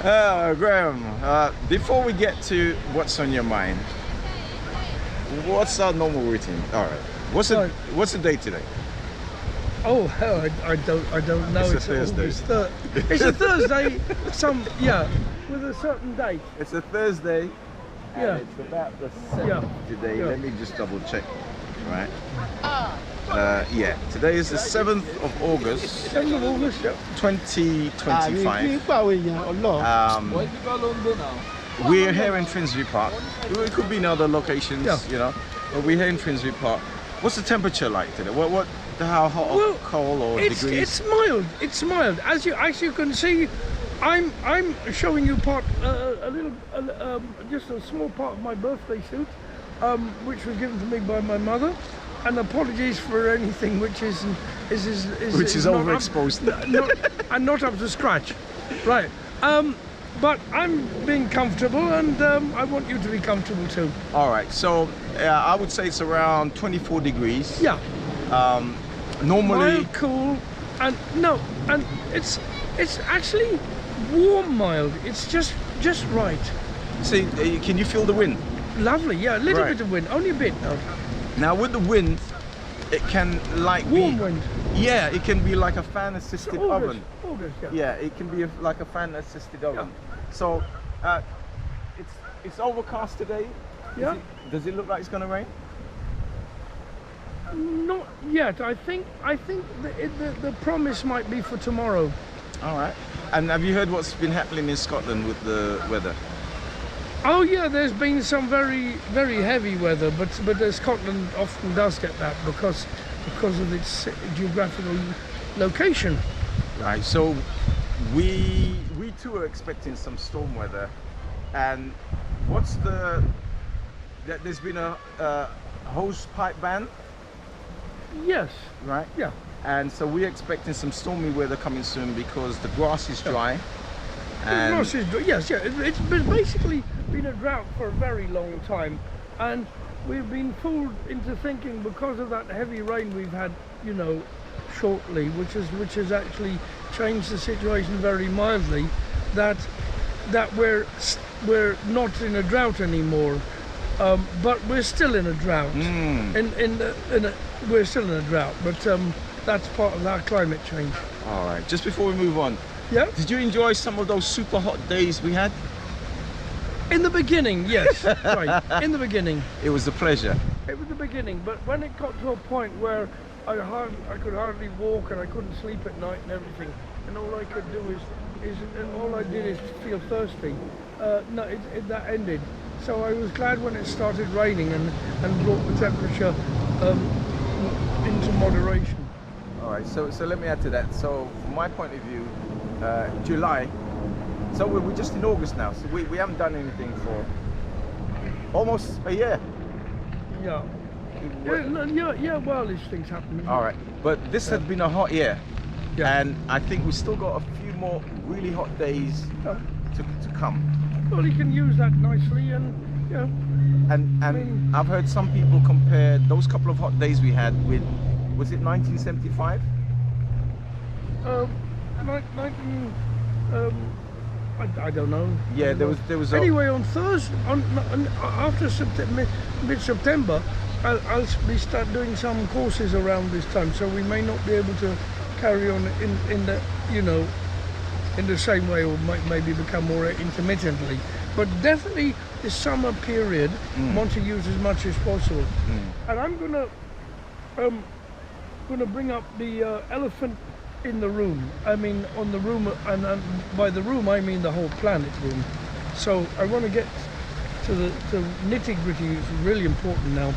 Graham, before we get to what's on your mind, what's our normal routine? All right. What's the date today? Oh hell, I don't know. It's a Thursday. It's a Thursday. With a certain date. It's a Thursday. Yeah. And it's about the 7th today. Yeah. Let me just double check. Right. Yeah. Today is the 7th of August, 7th of August. Yeah. 2025. We're here in Finsbury Park. It could be in other locations, you know, but we're here in Finsbury Park. What's the temperature like today? How hot or cold or degrees? It's mild. It's mild. As you can see, I'm showing you just a small part of my birthday suit, which was given to me by my mother. And apologies for anything which is overexposed and not up to scratch, right? But I'm being comfortable, and I want you to be comfortable too. All right. So I would say it's around 24 degrees. Yeah. Normally mild, cool, and it's actually warm mild. It's just right. See, can you feel the wind? Lovely. Yeah, a little bit of wind, only a bit though. Now with the wind, it can warm wind. Yeah, it can be like a fan-assisted oven. August, yeah. Yeah, it can be like a fan-assisted oven. Yeah. So it's overcast today. Yeah. Does it look like it's going to rain? Not yet. I think the promise might be for tomorrow. All right. And have you heard what's been happening in Scotland with the weather? Oh yeah, there's been some very, very heavy weather, but Scotland often does get that because of its geographical location. Right. So we too are expecting some storm weather, and there's been a hose pipe ban. Yes. Right. Yeah. And so we're expecting some stormy weather coming soon because the grass is dry. And the grass is dry. Yes, yeah. It's basically been a drought for a very long time, and we've been fooled into thinking because of that heavy rain we've had, you know, shortly, which has actually changed the situation very mildly, that we're not in a drought anymore. But we're still in a drought. We're still in a drought, but that's part of our climate change. All right. Just before we move on, yeah. Did you enjoy some of those super hot days we had? In the beginning, yes. Right. In the beginning, it was a pleasure. It was the beginning, but when it got to a point where I could hardly walk and I couldn't sleep at night and everything, and all I could do all I did is feel thirsty. That ended. So I was glad when it started raining and brought the temperature into moderation. All right, so let me add to that. So from my point of view, July, so we're just in August now, so we haven't done anything for almost a year. Yeah. Well, these things happen. All right, but this has been a hot year. Yeah. And I think we still got a few more really hot days to come. Well, you can use that nicely, and yeah. And I mean, I've heard some people compare those couple of hot days we had with, was it 1975? I don't know. Yeah, there was. Anyway, on Thursday, after mid-September, I'll start doing some courses around this time, so we may not be able to carry on in the same way, or maybe become more intermittently. But definitely the summer period, want to use as much as possible. And I'm gonna bring up the elephant in the room. I mean, on the room, and by the room I mean the whole planet room. So I want to get to the nitty-gritty. It's really important now,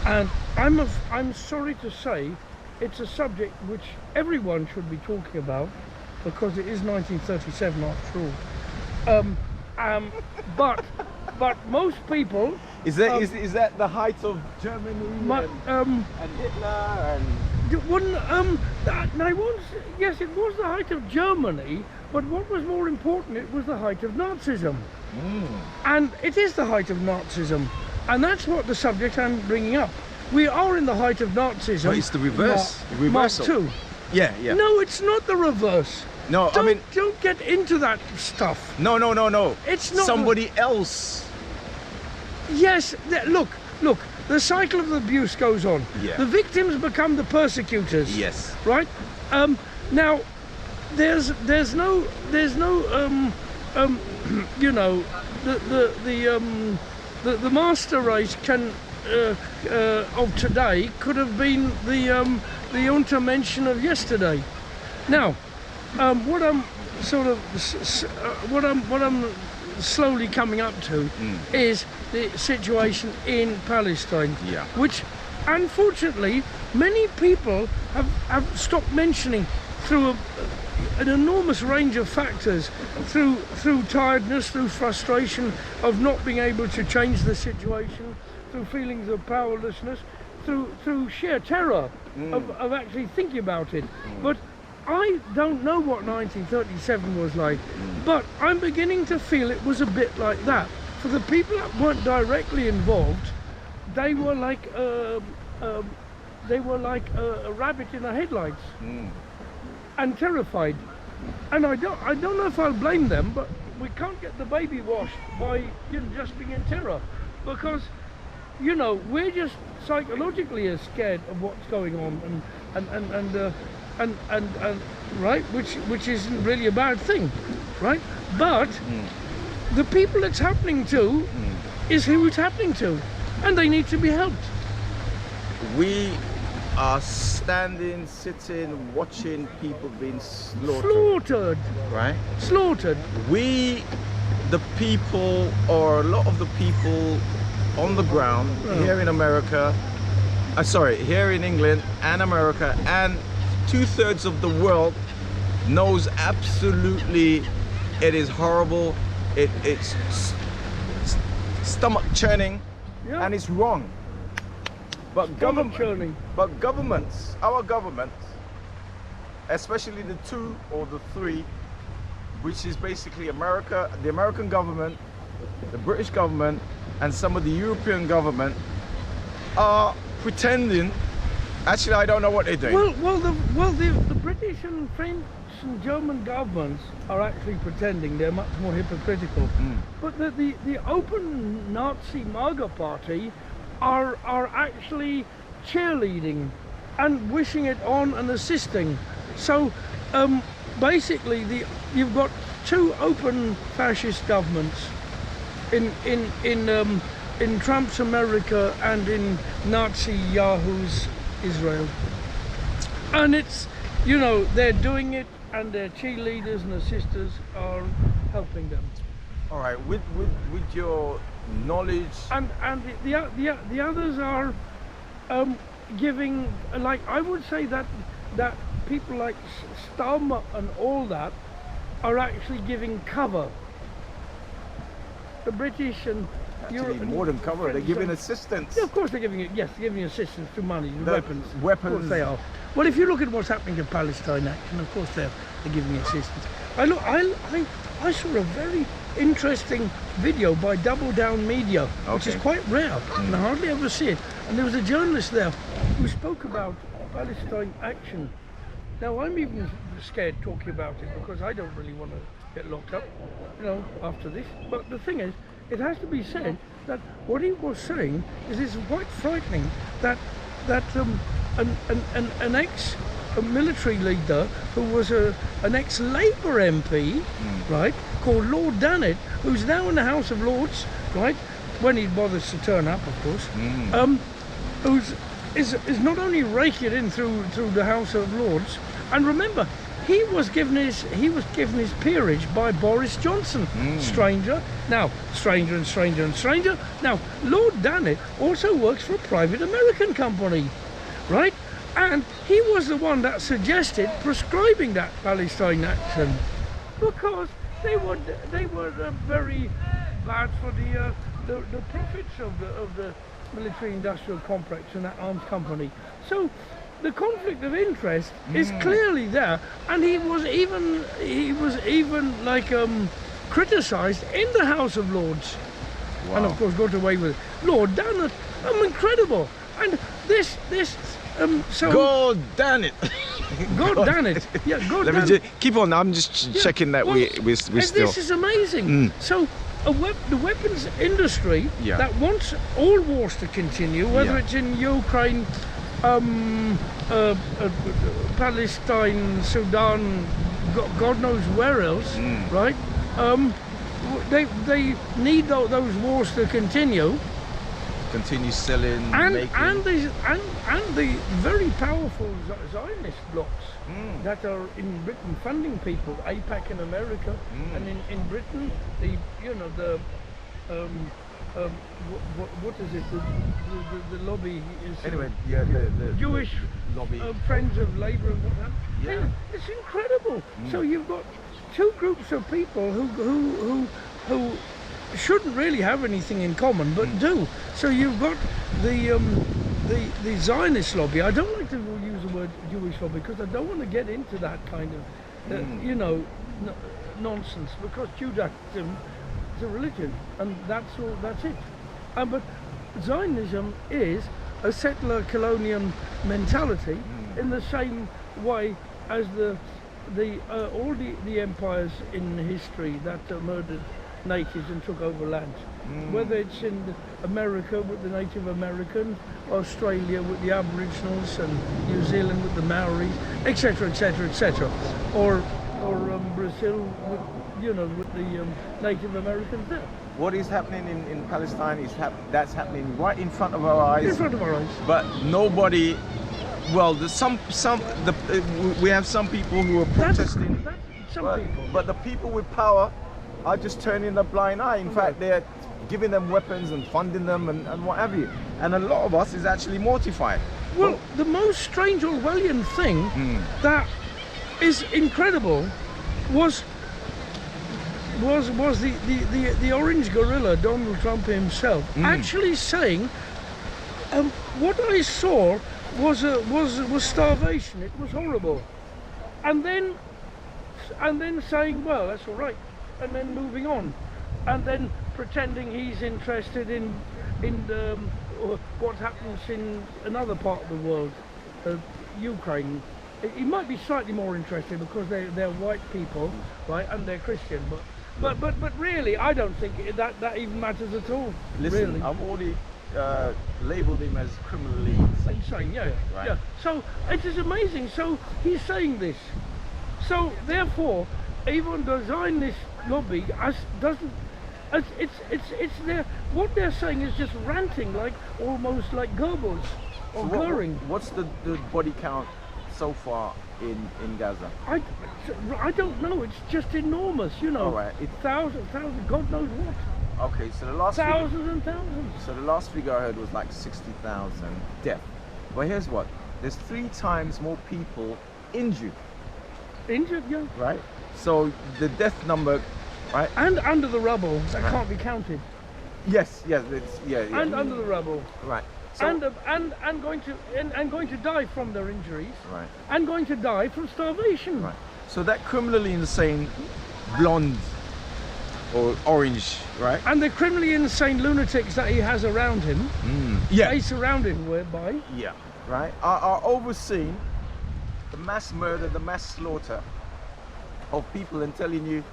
and I'm sorry to say, it's a subject which everyone should be talking about, because it is 1937 after all. But most people. Is that the height of Germany and Hitler and? Yes, it was the height of Germany, but what was more important, it was the height of Nazism. And it is the height of Nazism, and that's what the subject I'm bringing up. We are in the height of Nazism. But it's the reverse. Mark II. Yeah. No, it's not the reverse. No, Don't, I mean, don't get into that stuff. no. It's not somebody else. Yes, look. The cycle of abuse goes on. Yeah. The victims become the persecutors. Yes. Right. Now, there's no you know, the master race can of today could have been the untermenschen of yesterday. Now, what I'm sort of what I'm slowly coming up to is the situation in Palestine, Yeah. which unfortunately many people have stopped mentioning through an enormous range of factors, through tiredness, through frustration of not being able to change the situation, through feelings of powerlessness, through sheer terror of actually thinking about it. But I don't know what 1937 was like, but I'm beginning to feel it was a bit like that. For the people that weren't directly involved, they were like a rabbit in the headlights, and terrified. And I don't know if I'll blame them, but we can't get the baby washed by just being in terror, because we're just psychologically as scared of what's going on, and right, which isn't really a bad thing, right? But the people it's happening to is who it's happening to, and they need to be helped. We are standing, sitting, watching people being Slaughtered, right? slaughtered. We, the people, or a lot of the people on the ground here in America, here in England and America, and 2/3 of the world knows absolutely it is horrible. It's stomach churning, Yeah. and it's wrong. But Churning. governments, our governments, especially the two or the three, which is basically America, the American government, the British government, and some of the European government, are pretending. Actually, I don't know what they're doing. The British and French and German governments are actually pretending. They're much more hypocritical. But the open Nazi MAGA party are actually cheerleading and wishing it on and assisting. So basically, you've got two open fascist governments in Trump's America and in Nazi Yahoo's Israel, and it's they're doing it, and their cheerleaders and assisters are helping them. All right, with your knowledge, And the others are giving, like, I would say that people like Stam and all that are actually giving cover. The British and actually more than cover, they're giving assistance. Yeah, of course they're giving it. Yes, they're giving assistance through money, The weapons. weapons. Of course they are. Well, if you look at what's happening to Palestine action, of course they're giving assistance. I saw a very interesting video by Double Down Media, which is Okay. quite rare, and I hardly ever see it. And there was a journalist there who spoke about Palestine action. Now, I'm even scared talking about it because I don't really want to get locked up, after this. But the thing is, it has to be said that what he was saying is it's quite frightening that an ex-military leader who was an ex-Labour MP, right, called Lord Dannatt, who's now in the House of Lords, right, when he bothers to turn up, of course, is not only raking it in through the House of Lords, and remember, he was given his peerage by Boris Johnson. Stranger and stranger. Now, Lord Dannatt also works for a private American company, right? And he was the one that suggested prescribing that Palestine action, because they were very bad for the profits of the military-industrial complex and that arms company. So the conflict of interest is clearly there, and he was even criticised in the House of Lords, and of course got away with it. Lord Dannatt, incredible. And this So God damn it! God damn it! Yeah, God Let me damn just it! keep on. I'm just Yeah, checking that well, we're and still. this is amazing. So the weapons industry Yeah. that wants all wars to continue, whether Yeah. it's in Ukraine, Palestine, Sudan, God knows where else, right? They need those wars to continue, Continue selling, and making. the very powerful Zionist blocs that are in Britain funding people, AIPAC in America, and in Britain, the what is it? The lobby is Anyway, yeah, the Jewish lobby. Friends of Labour and whatnot. Yeah. It's incredible. So you've got two groups of people who shouldn't really have anything in common, but do. So you've got the Zionist lobby. I don't like to use the word Jewish lobby because I don't want to get into that kind of nonsense, because Judaism is a religion, and that's all. That's it. But Zionism is a settler colonial mentality in the same way as all the empires in history that murdered natives and took over land. Whether it's in America with the Native Americans, Australia with the Aboriginals, and New Zealand with the Maoris, etc., etc., etc., or Brazil with the Native Americans there. What is happening in Palestine that's happening right in front of our eyes. In front of our eyes. But nobody. Well, we have some people who are protesting. That's some but, people. but the people with power are just turning a blind eye. In fact, they're giving them weapons and funding them and what have you. And a lot of us is actually mortified. Well, the most strange Orwellian thing that is incredible was the orange gorilla, Donald Trump himself, actually saying, what I saw was starvation. It was horrible, and then saying, well, that's all right, and then moving on, and then pretending he's interested in what happens in another part of the world, Ukraine. He might be slightly more interested because they're white people, right, and they're Christian, but really, I don't think that even matters at all. Listen, really. I've already labelled him as criminally Insane, yeah, right? yeah. So it is amazing. So he's saying this. So therefore, even the Zionist lobby doesn't. It's their, what they're saying is just ranting, like almost like Goebbels or Goering. What's the body count so far in Gaza? I don't know. It's just enormous, you know. All right. Thousands, God knows what. Okay, so the last Thousands and thousands. So the last figure I heard was like 60,000 deaths. But here's what: there's 3 times more people injured. Injured, yeah. Right. So the death number, right? And under the rubble, that can't be counted. Yes, it's, yeah. And under the rubble. Right. So, and going to die from their injuries. Right. And going to die from starvation. Right. So that criminally insane blonde or orange, right? And the criminally insane lunatics that he has around him, Yeah. they surrounded by. Yeah. Right. Are overseeing the mass murder, the mass slaughter of people, and telling you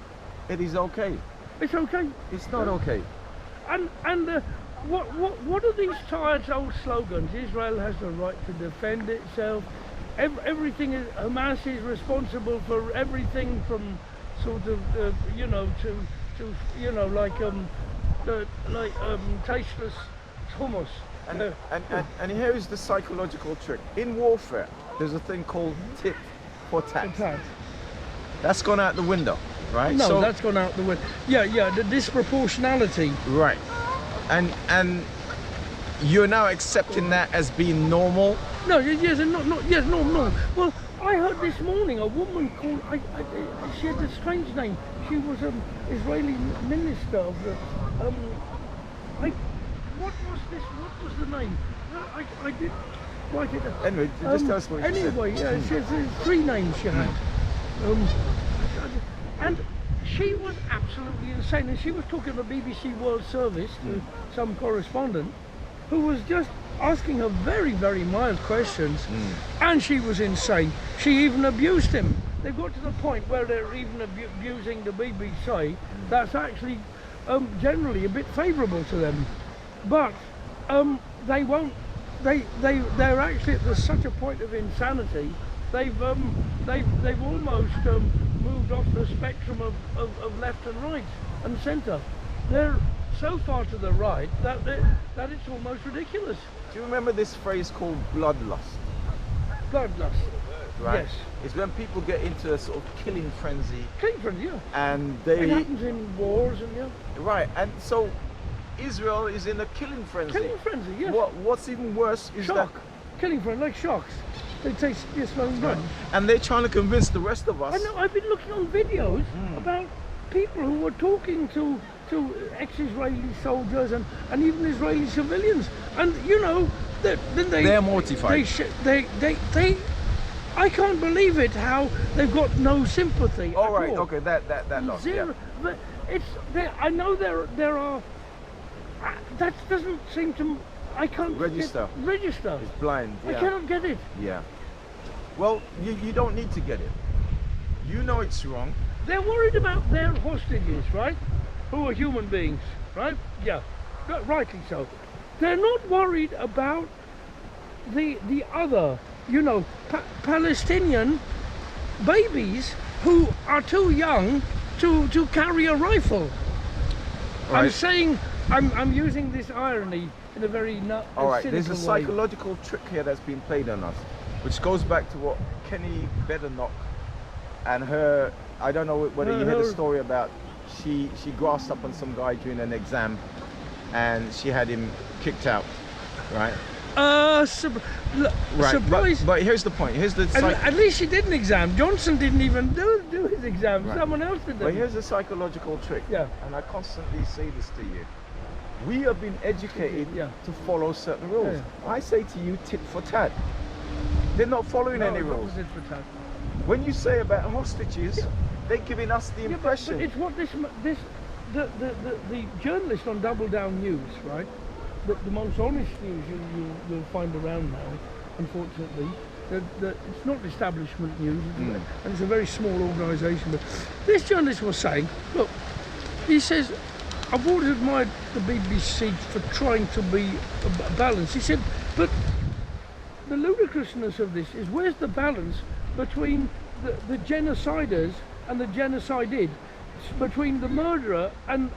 it is okay. It's okay. It's not okay. And what are these tired old slogans? Israel has the right to defend itself. Everything is, Hamas is responsible for everything from sort of to tasteless hummus. And here is the psychological trick. In warfare, there's a thing called tit for tat. That's gone out the window, right? No, so, that's gone out the window. Yeah, the disproportionality. Right. And you're now accepting that as being normal? No, yes, no. Well, I heard this morning a woman called, she had a strange name. She was an Israeli minister of the, what was the name? I did write it down. Anyway, just tell us what you said. Anyway, yeah, she has 3 names she had. And she was absolutely insane. And she was talking to BBC World Service to some correspondent. who was just asking her very, very mild questions, and she was insane. She even abused him. They've got to the point where they're even abusing the BBC. That's actually generally a bit favourable to them, but they won't. They're actually at such a point of insanity. They've almost moved off the spectrum of left and right and centre. They're so far to the right that it's almost ridiculous. Do you remember this phrase called bloodlust? Bloodlust. Right? Yes. It's when people get into a sort of killing frenzy, Cleveland, yeah. and It they happens in wars and yeah. right, and so Israel is in a killing frenzy. Killing frenzy, yes. What's even worse is Shock. Killing frenzy, like sharks. They taste your smelling blood. and they're trying to convince the rest of us. I know. I've been looking on videos about people who were talking to ex-Israeli soldiers and even Israeli civilians, and you know, then They're mortified. They I can't believe it how they've got no sympathy. All at right, all. okay, that lost. Zero. Yeah. But I know there are. That doesn't seem to. I can't Register. Register. It's blind. I Yeah. cannot get it. Yeah. Well, you don't need to get it. You know it's wrong. They're worried about their hostages, right? Who are human beings, right? Yeah, rightly so. They're not worried about the other, you know, Palestinian babies who are too young to carry a rifle. Right. I'm saying, I'm using this irony in a very All right, cynical there's a way. psychological trick here that's been played on us, which goes back to what Kenny Bedenock and her. I don't know whether you heard the story about she grasped up on some guy during an exam, and she had him kicked out, right? Right. Surprise. But here's the point. Here's the. At least she did an exam. Johnson didn't even do his exam. Right. Someone else did But them. here's the psychological trick. Yeah. And I constantly say this to you. We have been educated Yeah. to follow certain rules. Yeah. I say to you, tit for tat. They're not following any rules. Opposite for tat. When you say about hostages, they're giving us the Yeah, impression. but it's what the journalist on Double Down News, right? The most honest news you'll find around now, unfortunately. It's not establishment news, and it's a very small organisation. But this journalist was saying, look, he says, I've always admired the BBC for trying to be balanced. He said, but the ludicrousness of this is where's the balance between the genociders and the genocided, between the murderer and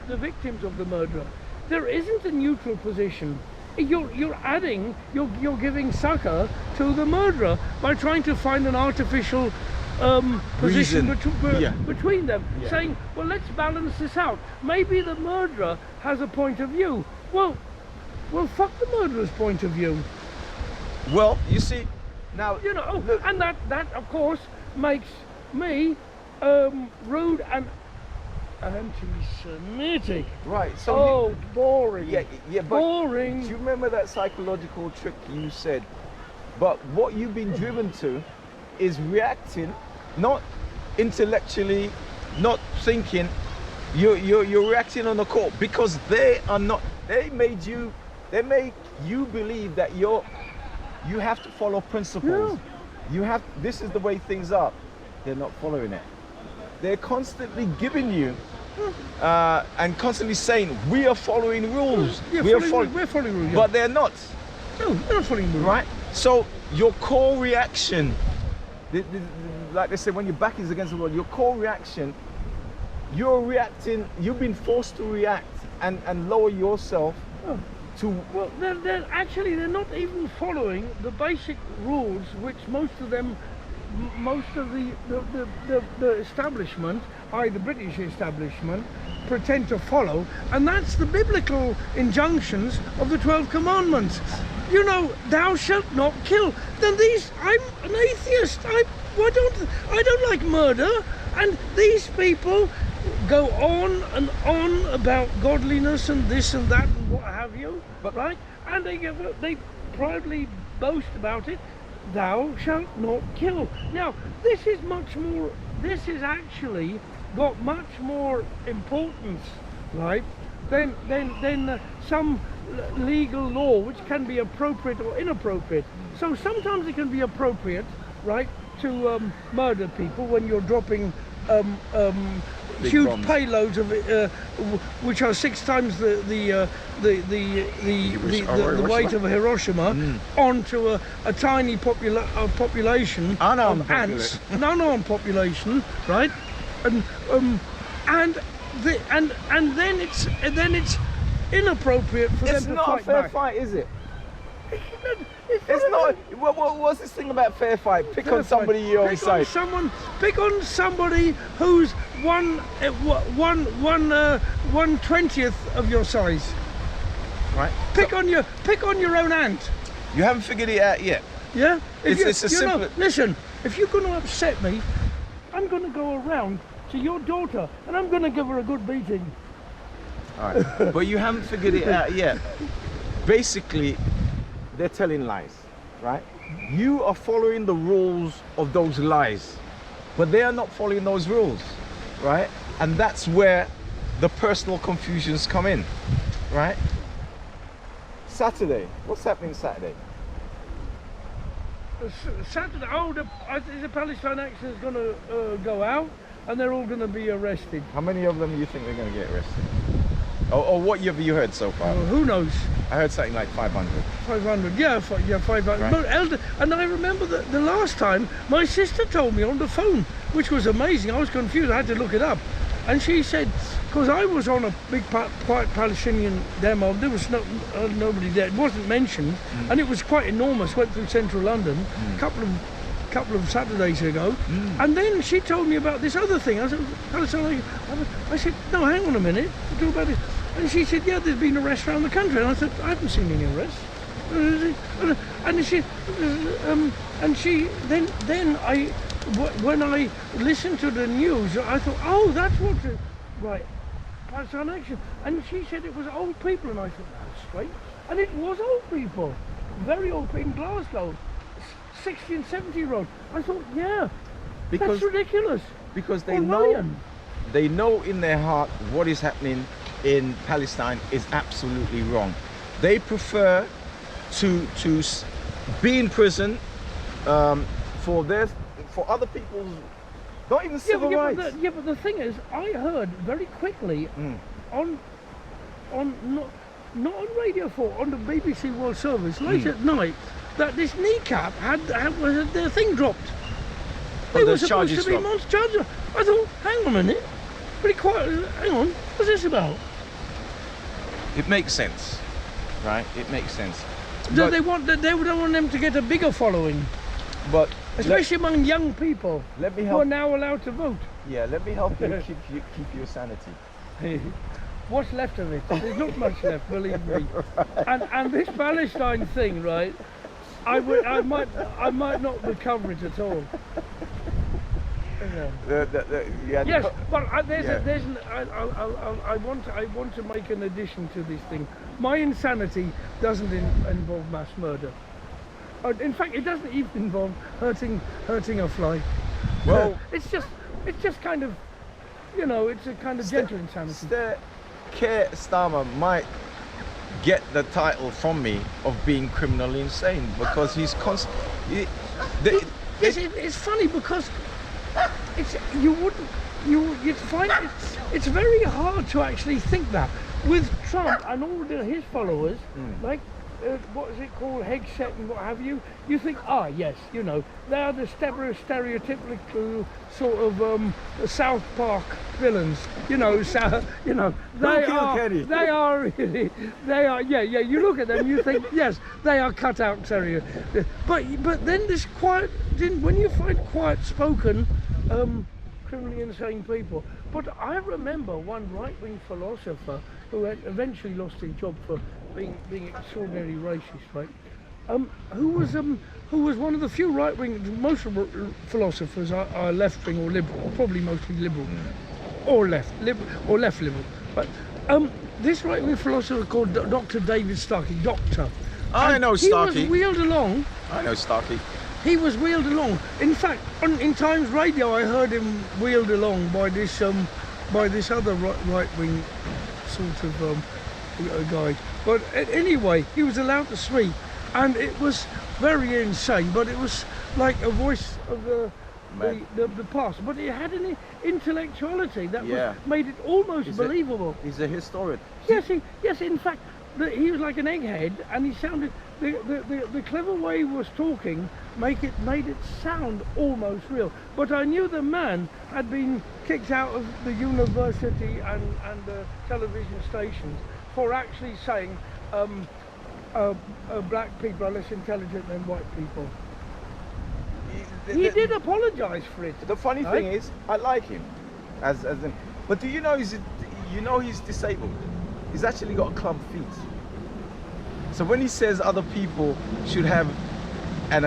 the victims of the murderer? There isn't a neutral position. You're giving succor to the murderer by trying to find an artificial position between them, saying, well, let's balance this out. Maybe the murderer has a point of view. Well, fuck the murderer's point of view. Well, you see, now You know, look, and that of course makes me rude and anti-Semitic. right. So Oh, boring. yeah, but Boring. do you remember that psychological trick you said? But what you've been driven to is reacting, not intellectually, not thinking. You're reacting on the court because they are not. They make you believe that you have to follow principles. You have. This is the way things are. They're not following it. They're constantly giving you and constantly saying we are following rules. Yeah, we're we're following rules. but they're not. No, they're not following rules. Right? So your core reaction, like they say, when your back is against the wall, your core reaction, you're reacting. You've been forced to react and lower yourself to. Well, they're actually not even following the basic rules which most of the establishment, i.e. the British establishment, pretend to follow, and that's the biblical injunctions of the 12 commandments. You know, thou shalt not kill. Then I'm an atheist. I don't like murder, and these people go on and on about godliness and this and that and what have you, right? And they proudly boast about it. Thou shalt not kill. Now, this is actually got much more importance right? Then some legal law which can be appropriate or inappropriate. So sometimes it can be appropriate, right, to murder people when you're dropping Big huge bombs. payloads of which are 6 times the weight of Hiroshima onto a tiny population Unarmed of ants, an unarmed population, right? And then it's inappropriate for It's them to not a fight fair back. fight, is it? It's It's not. What's this thing about fair fight? Pick Fair on somebody fight. your own Pick side. Pick on somebody who's 1/20th of your size. Right. Pick on your own ant. You haven't figured it out yet. Yeah. It's a simple. Listen, if you're going to upset me, I'm going to go around to your daughter and I'm going to give her a good beating. All right. But you haven't figured it out yet. Basically, they're telling lies, right? You are following the rules of those lies, but they are not following those rules, right? And that's where the personal confusions come in, right? Saturday. What's happening Saturday? Saturday, the Palestine action is going to go out and they're all going to be arrested. How many of them do you think they're going to get arrested? Or what have you heard so far? Well, who knows? I heard something like 500. 500, yeah, 500. Right. But and I remember that the last time my sister told me on the phone, which was amazing. I was confused. I had to look it up, and she said, because I was on a big quite Palestinian demo, there was nobody there. It wasn't mentioned, and it was quite enormous. Went through central London, couple of Saturdays ago, and then she told me about this other thing. I said, no, hang on a minute. What do about it? And she said, yeah, there's been arrests around the country. And I said, I haven't seen any arrests. When I listened to the news, I thought, oh, that's what, right, Palestine action. And she said it was old people, and I thought, that's strange. And it was old people, very old people in Glasgow, 60 and 70-year-old. I thought, yeah, Because that's ridiculous. because they Orwellian. know in their heart what is happening in Palestine is absolutely wrong. They prefer to be in prison for other people's, not even civil rights. But the thing is, I heard very quickly on not on Radio 4, on the BBC World Service late at night, that this kneecap had their thing dropped. They the were supposed charges to be dropped. charges. I thought, hang on a minute, pretty quiet. Hang on, what's this about? It makes sense, right? It makes sense. They don't want them to get a bigger following, But especially among young people let me who help. are now allowed to vote. Yeah, let me help you keep your sanity. What's left of it? There's not much left, believe me. And this Palestine thing, right? I might not recover it at all. Yeah. Yes, but I want to make an addition to this thing. My insanity doesn't involve mass murder. In fact, it doesn't even involve hurting a fly. Well, it's just kind of, it's a kind of gentle insanity. Keir Starmer might get the title from me of being criminally insane because he's constantly. It's funny because you'd find it's very hard to actually think that with Trump and all his followers, like what is it called, Hegseth and what have you. You think, yes, they are the stereotypical sort of South Park villains. They are really. You look at them, you think, yes, they are cut out stereo. But then this when you find quiet spoken, criminally insane people. But I remember one right-wing philosopher who had eventually lost his job for being extraordinarily racist, right? Who was one of the few right-wing, most philosophers are left-wing or liberal, probably mostly liberal, or left liberal. But this right-wing philosopher called Dr. David Starkey, Doctor. I know Starkey. He was wheeled along. I know Starkey. He was wheeled along. In fact, in Times Radio, I heard him wheeled along by this other right-wing sort of guy. But anyway, he was allowed to speak, and it was very insane. But it was like a voice of the past. But it had an intellectuality that made it almost believable. He's a historian. Yes. In fact, he was like an egghead, and he sounded the clever way he was talking made it sound almost real. But I knew the man had been kicked out of the university and the television stations for actually saying black people are less intelligent than white people. He did apologise for it. The funny thing is, I like him, but do you know he's disabled? He's actually got club feet. So when he says other people should have an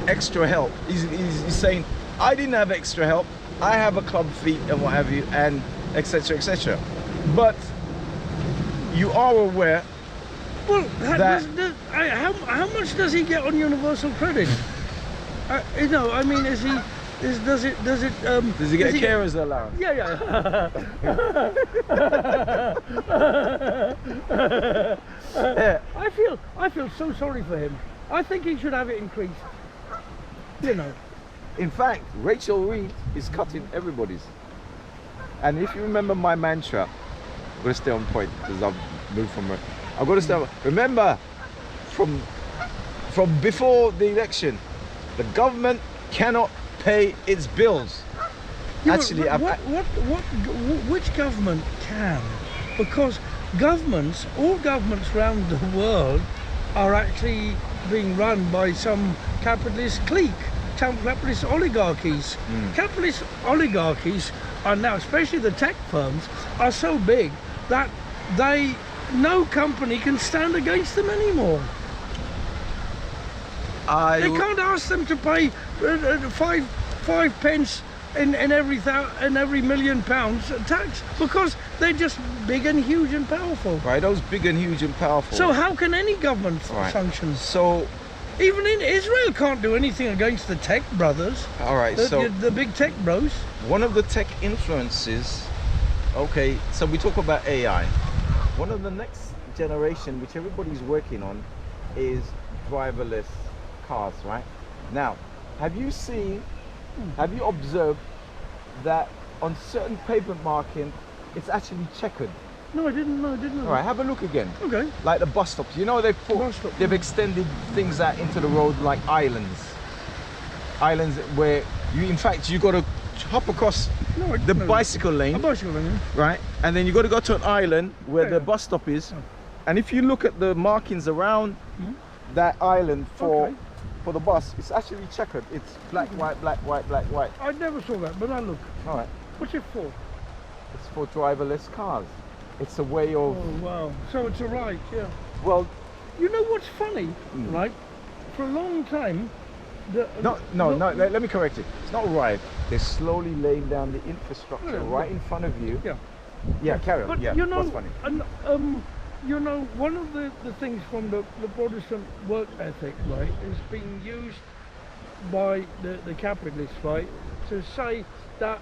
extra help, he's saying I didn't have extra help. I have a club feet and what have you, and etc. etc. But you are aware. Well, how much does he get on universal credit? You know, I mean, does he get a carer's allowance? Yeah. I feel so sorry for him. I think he should have it increased. You know. In fact, Rachel Reed is cutting everybody's. And if you remember my mantra, I'm going to stay on point because I've moved from her. I've got to stay on. Remember, from before the election, the government cannot pay its bills. Yeah, actually, which government can? Because all governments around the world are actually being run by some capitalist clique, capitalist oligarchies. Capitalist oligarchies are now, especially the tech firms, are so big that no company can stand against them anymore. They can't ask them to pay 5 pence in every £1 million tax because they're just big and huge and powerful. Right, those big and huge and powerful. So how can any government function? So even in Israel can't do anything against the tech brothers. All right, the big tech bros. One of the tech influences. Okay, so we talk about AI. One of the next generation, which everybody's working on, is driverless cars, right? Now, have you observed that on certain pavement marking, it's actually checkered? No, I didn't know. All right, have a look again. Okay. Like the bus stops. You know they've extended things out into the road like islands. Islands where you got to hop across the bicycle lane. A bicycle lane. Right? And then you got to go to an island where the bus stop is. Oh. And if you look at the markings around that island for the bus, it's actually checkered. It's black, white, black, white, black, white. I never saw that, but I'll look. All right. What's it for? It's for driverless cars. It's a way of... Oh, wow. So it's a right, yeah. Well... You know what's funny, right? For a long time... No, let me correct it. It's not right. They're slowly laying down the infrastructure right in front of you. Yeah, carry on. But yeah, you know, what's funny? You know, one of the things from the Protestant work ethic, right, is being used by the capitalists, right, to say that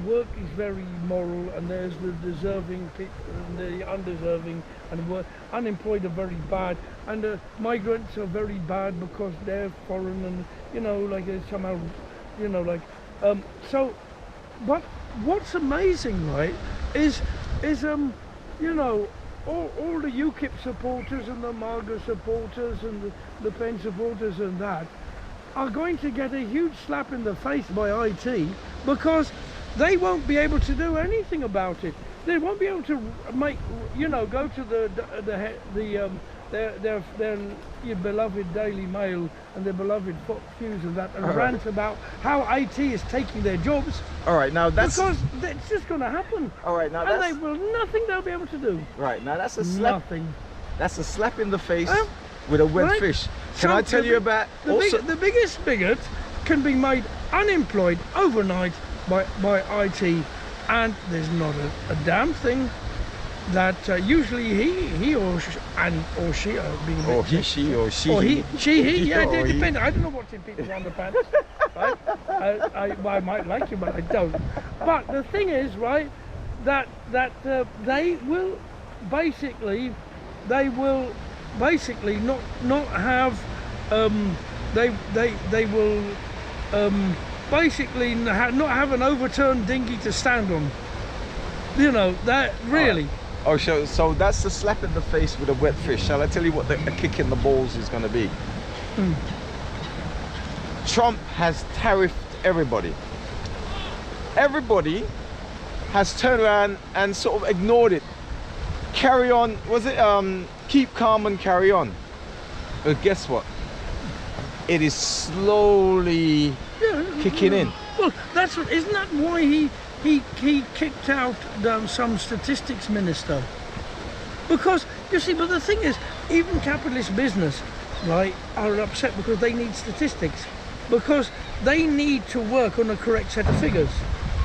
work is very moral and there's the deserving people and the undeserving, and unemployed are very bad, and the migrants are very bad because they're foreign, and you know, like somehow, you know, like so. But what's amazing, right, is you know, all the UKIP supporters and the MAGA supporters and the Le Pen supporters and that are going to get a huge slap in the face by IT because they won't be able to do anything about it. They won't be able to make, you know, go to their beloved Daily Mail and their beloved Fox News and that and rant about how IT is taking their jobs. All right, now that's because it's just going to happen. All right, now and nothing they'll be able to do. Right, now that's a slap. Nothing. That's a slap in the face with a wet fish. Can I tell you about the biggest bigot can be made unemployed overnight by IT, and there's not a damn thing that usually he or she yeah, it depends. I don't know what's in people's underpants, right? I might like you, but I don't. But the thing is, right, that they will basically not have they will basically not have an overturned dinghy to stand on. You know that really. Oh, so that's the slap in the face with a wet fish. Shall I tell you what a kick in the balls is going to be? Trump has tariffed everybody. Everybody has turned around and sort of ignored it. Carry on, was it keep calm and carry on? But guess what? It is slowly kicking in. Well, that's what. Isn't that why he kicked out some statistics minister? Because you see, but the thing is, even capitalist business, right, are upset because they need statistics, because they need to work on a correct set of figures.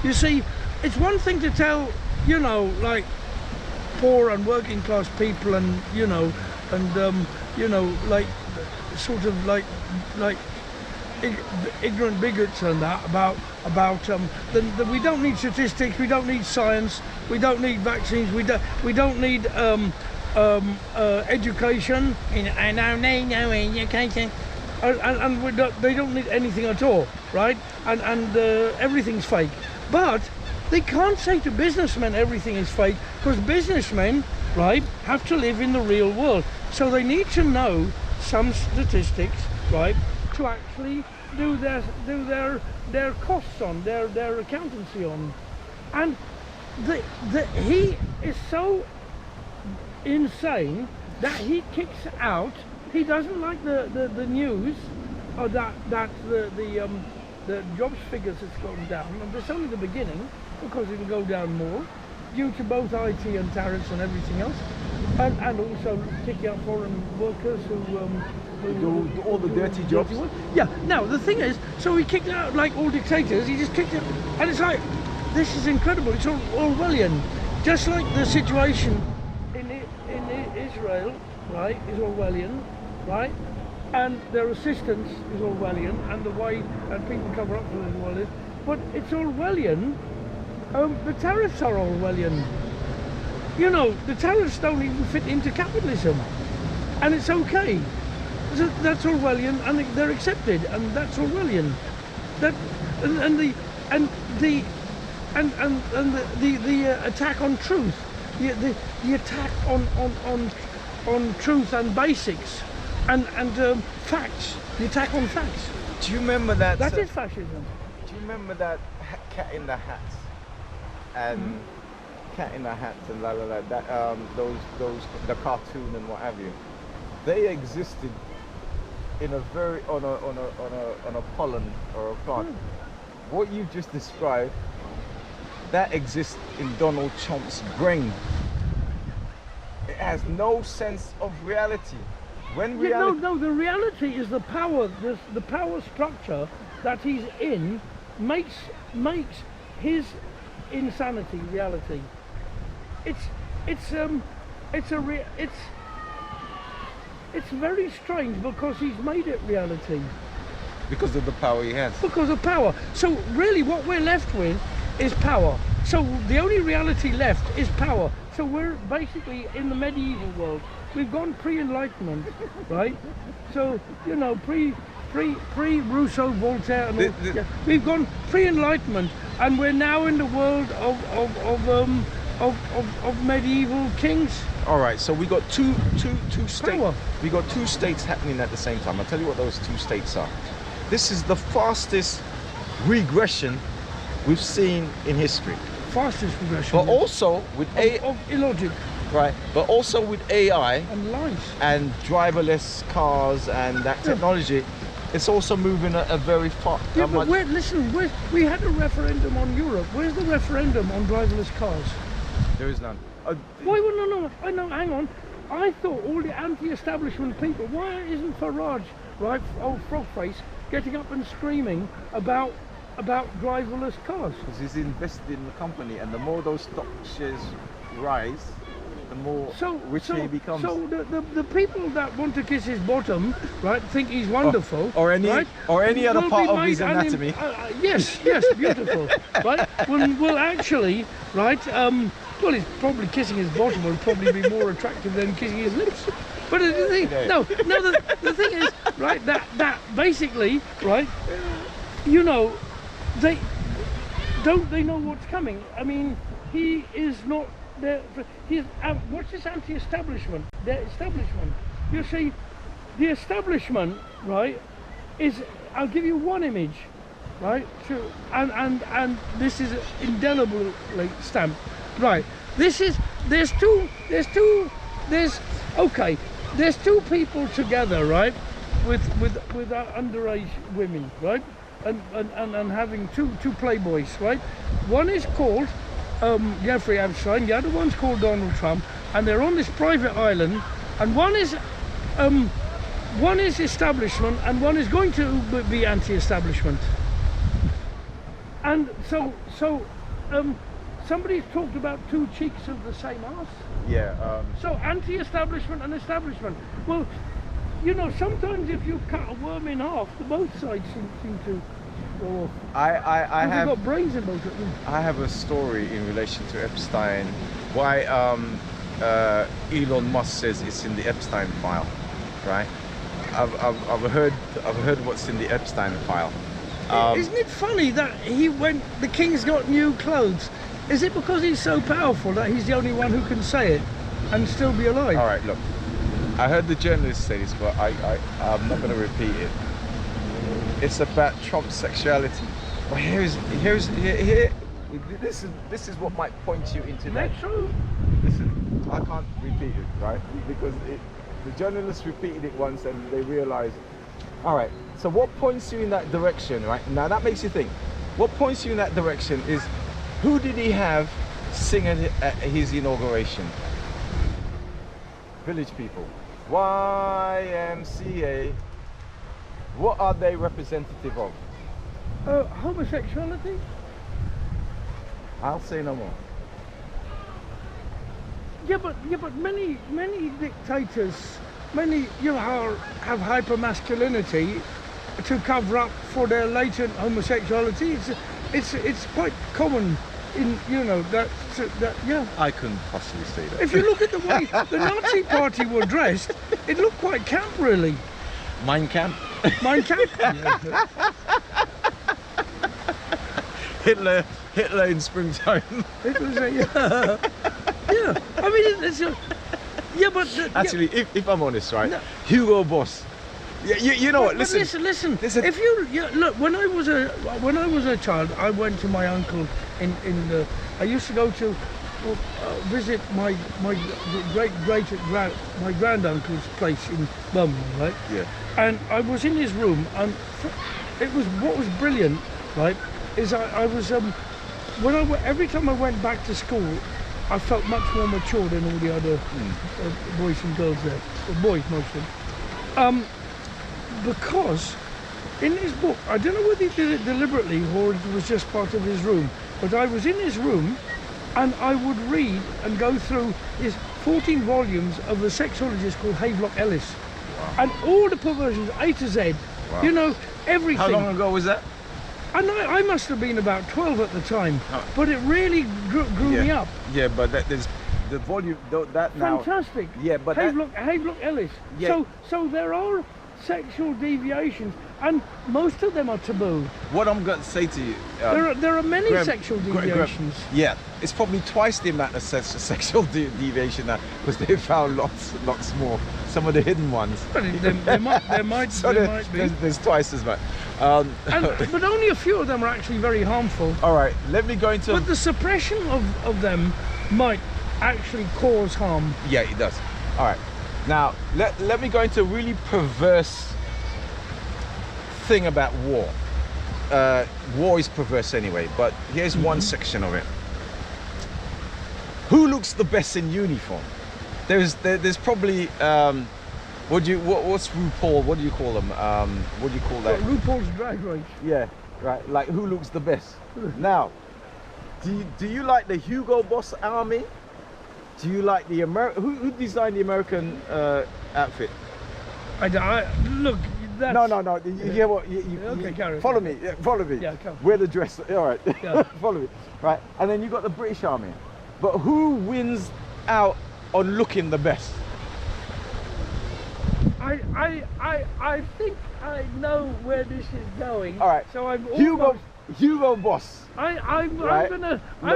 You see, it's one thing to tell, you know, like poor and working class people, and you know, like sort of like ignorant bigots and that about that we don't need statistics, we don't need science, we don't need vaccines, we don't need education. I know no education, and they don't need anything at all, right? And everything's fake. But they can't say to businessmen everything is fake, because businessmen, right, have to live in the real world. So they need to know some statistics, right, to actually do their costs on, their accountancy on. And he is so insane that he kicks out. He doesn't like the news, or that the jobs figures has gone down, and it's only the beginning, because it will go down more due to both IT and tariffs and everything else, and also kicking out foreign workers who do all the dirty jobs. work. Yeah. Now the thing is, so he kicked out like all dictators. He just kicked out, and it's like, this is incredible. It's all Orwellian, just like the situation in Israel, right, is Orwellian, right, and their assistance is Orwellian, and the way and people cover up for it is Orwellian. But it's Orwellian. The tariffs are Orwellian. You know, the tariffs don't even fit into capitalism, and it's okay. So that's Orwellian, and they're accepted, and that's Orwellian. That and the attack on truth, the attack on truth and basics, and facts. The attack on facts. Do you remember that? That is fascism. Do you remember that Cat in the Hat and Cat in the Hat and that those the cartoon and what have you? They existed in a very on a pollen or a plant. What you just described, that exists in Donald Trump's brain. It has no sense of reality. When reality, no, the reality is the power. The power structure that he's in makes his insanity reality. It's very strange, because he's made it reality. Because of the power he has. Because of power. So really what we're left with is power. So the only reality left is power. So we're basically in the medieval world. We've gone pre-enlightenment, right? So, you know, pre-Rousseau, Voltaire, and all, yeah. We've gone pre-enlightenment, and we're now in the world of medieval kings. All right, so we got two states. Power. We got two states happening at the same time. I'll tell you what those two states are. This is the fastest regression we've seen in history. Fastest regression. But also with of illogic. Right, but also with AI and lies and driverless cars and that technology, it's also moving at a very fast. Yeah, but we had a referendum on Europe. Where's the referendum on driverless cars? There is none. Why? No. I know. Hang on. I thought all the anti-establishment people. Why isn't Farage, right, old frog face, getting up and screaming about driverless cars? Because he's invested in the company, and the more those stock shares rise, the more So richer he becomes. So the people that want to kiss his bottom, right, think he's wonderful, or any right, or any other will part be of his made anatomy. yes, beautiful, right? Will actually, right? Well, he's probably kissing his bottom will probably be more attractive than kissing his lips. But the thing, the thing is, right? That basically, right? You know, they know what's coming. I mean, he is not there. He's what's this anti-establishment? The establishment. You see, the establishment, right? Is I'll give you one image, right? And this is indelibly stamped, right? There's two people together, right? With underage women, right? And having two playboys, right? One is called Jeffrey Epstein, the other one's called Donald Trump, and they're on this private island, and one is establishment and one is going to be anti-establishment. And so somebody's talked about two cheeks of the same arse. Yeah. So anti-establishment and establishment. Well, you know, sometimes if you cut a worm in half, the both sides seem to go off. I They've have got brains in both of them. I have a story in relation to Epstein. Why Elon Musk says it's in the Epstein file, right? I've heard what's in the Epstein file. Isn't it funny that the king's got new clothes? Is it because he's so powerful that he's the only one who can say it and still be alive? All right, look. I heard the journalist say this, but I'm not going to repeat it. It's about Trump's sexuality. But here. This is what might point you into that. Metro? Listen, I can't repeat it, right? Because the journalist repeated it once and they realized. All right. So what points you in that direction, right? Now that makes you think. What points you in that direction is, who did he have sing at his inauguration? Village people. YMCA. What are they representative of? Homosexuality? I'll say no more. Yeah, but many dictators, have hypermasculinity to cover up for their latent homosexuality. It's quite common in that yeah. I couldn't possibly say that. If you look at the way the Nazi Party were dressed, it looked quite camp, really. Mein Kampf. Mein Kampf. Hitler in springtime. It was yeah. I mean, but Actually, if I'm honest, right, No. Hugo Boss. Yeah, you know what? But listen. If look, when I was a child, I went to my uncle I used to go to visit my granduncle's place in Birmingham, right? Yeah. And I was in his room, and what was brilliant, right? Is I was every time I went back to school, I felt much more mature than all the other boys and girls there, or boys mostly. Because in his book, I don't know whether he did it deliberately or it was just part of his room, but I was in his room and I would read and go through his 14 volumes of a sexologist called Havelock Ellis. Wow. And all the perversions, A to Z, Wow. Everything. How long ago was that? And I must have been about 12 at the time, but it really grew me up. Yeah, but there's the volume, that now. Fantastic. Yeah, but Havelock Ellis. Yeah. So there are sexual deviations, and most of them are taboo. What I'm going to say to you, There are many Graham, sexual Graham, deviations. yeah, it's probably twice the amount of sexual deviation now, because they found lots more. Some of the hidden ones. But there might So be. there's twice as much. But only a few of them are actually very harmful. All right, let me go into. But the suppression of them might actually cause harm. Yeah, it does. All right, now let me go into a really perverse thing about war. War is perverse anyway, but here's one section of it. Who looks the best in uniform? There's probably what's RuPaul? What do you call them? What do you call that? RuPaul's Drag Race. Yeah, right. Like who looks the best? Now, do you like the Hugo Boss army, Do you like the American? Who designed the American outfit? Look. That's, No. You hear what? Okay, carry on. Follow me. Yeah, follow me. Yeah, come. Wear the dress. All right. Yeah. Follow me. Right. And then you got the British Army. But who wins out on looking the best? I think I know where this is going. All right. So I'm Hugo Boss. I'm Right.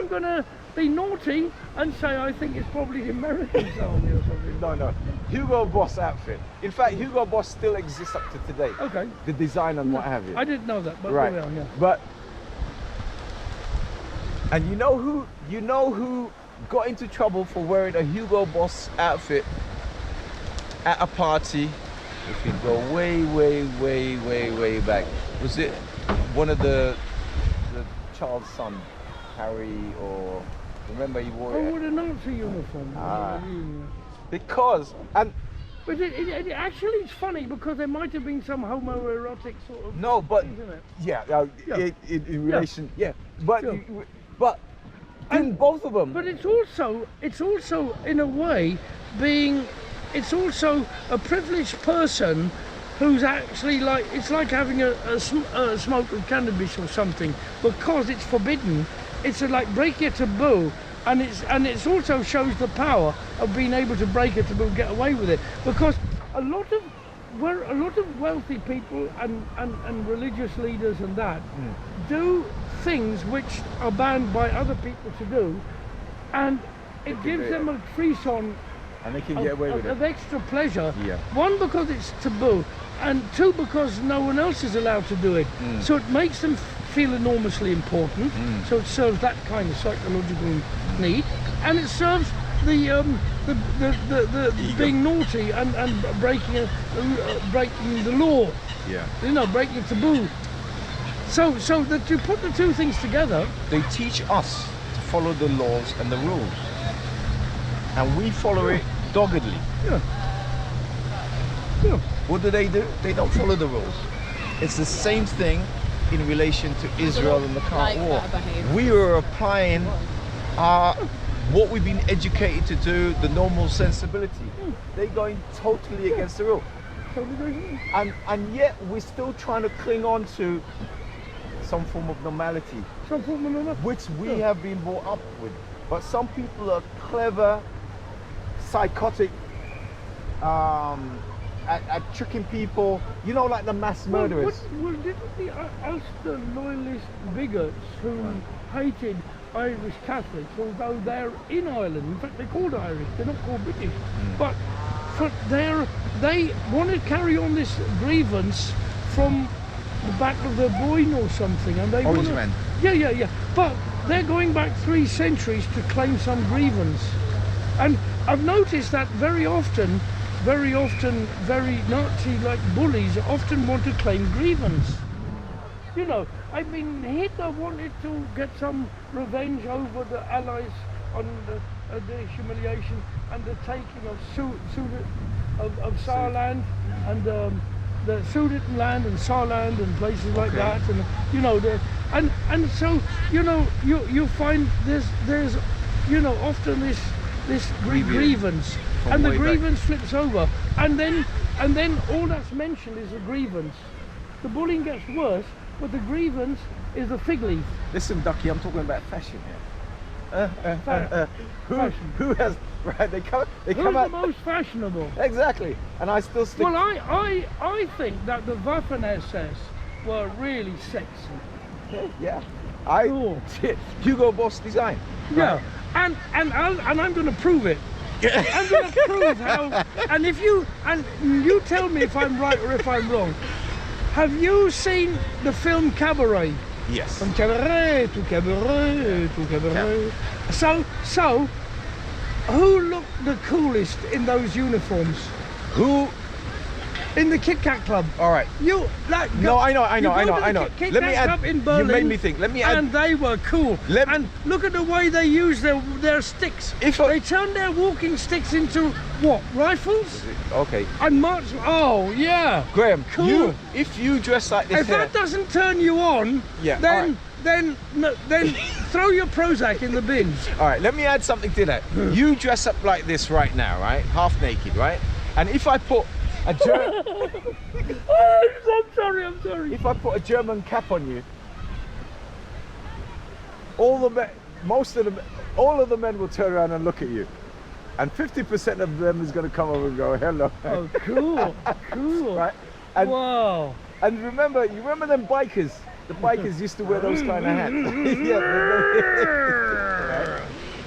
gonna be naughty and say I think it's probably the Americans army or something. No. Hugo Boss outfit. In fact, Hugo Boss still exists up to today. Okay. The design and what have you. I didn't know that, but Right. there we are, yeah. But and you know who got into trouble for wearing a Hugo Boss outfit at a party? If you go way back, was it one of the child's son, Harry, or remember he wore Oh, it? what a Nazi uniform. Ah. Yeah. Because But it actually it's funny because there might have been some homoerotic sort of no, but things in it. yeah, Yeah. in relation, yeah, but Sure. but in both of them. But it's also in a way it's also a privileged person who's actually like it's like having a smoke of cannabis or something because it's forbidden. It's like breaking a taboo, and it's also shows the power of being able to break a taboo and get away with it because a lot of wealthy people and religious leaders and that do things which are banned by other people to do, and it gives them a frisson And they can get away with it. of extra pleasure. Yeah. One, because it's taboo, and two, because no one else is allowed to do it. So it makes them feel enormously important. So it serves that kind of psychological need, and it serves the being naughty and breaking the law. Yeah. You know, breaking taboo. So that you put the two things together. They teach us to follow the laws and the rules, and we follow it doggedly. Yeah. Yeah. What do? They don't follow the rules. It's the same thing in relation to Israel and the current like war. that behaviour. We are applying what we've been educated to do, the normal sensibility. They're going totally against the rule. And yet we're still trying to cling on to some form of normality, Some form of another. which we have been brought up with. But some people are clever, psychotic, at tricking people, you know, like the mass murderers. Well, didn't the Ulster loyalist bigots who hated Irish Catholics, although they're in Ireland, in fact they're called Irish, they're not called British, but they want to carry on this grievance from the back of the Boyne or something, and they want Orangemen. Yeah. But they're going back 3 centuries to claim some grievance, and I've noticed that very often, very Nazi-like bullies often want to claim grievance. You know, I mean, Hitler wanted to get some revenge over the Allies on the humiliation and the taking of Saarland and the Sudetenland and Saarland and places like that, and you know and so you know you find there's you know often this grievance, and the grievance flips over, and then all that's mentioned is a grievance. The bullying gets worse, but the grievance is a fig leaf. Listen, Ducky, I'm talking about fashion here. Fashion. Who has right? They come Who's out the most fashionable? exactly, and I still stick. Well, I think that the Waffen-SS were really sexy. yeah, Cool. Hugo Boss design. Yeah, and I'm going to prove it. I'm going to prove how. And you tell me if I'm right or if I'm wrong. Have you seen the film Cabaret? Yes. From cabaret to cabaret to cabaret. So, who looked the coolest in those uniforms? Who? In the Kit Kat Club. All right. You like? No, I know. you go to the Kit Let me Kat add. Club in Berlin. You made me think. Let me add. And they were cool. And look at the way they use their sticks. They turn their walking sticks into what? Rifles? Okay. And march. Oh yeah. Graham, Cool. if you dress like this If here, that doesn't turn you on, Yeah, then throw your Prozac in the bins. All right, let me add something to that. You dress up like this right now, right? Half naked, right? And if I put a I'm sorry. if I put a German cap on you, all of the men will turn around and look at you, and 50% of them is going to come over and go, hello. Oh, cool. Right? And, Wow. and you remember them bikers? The bikers used to wear those kind of hats.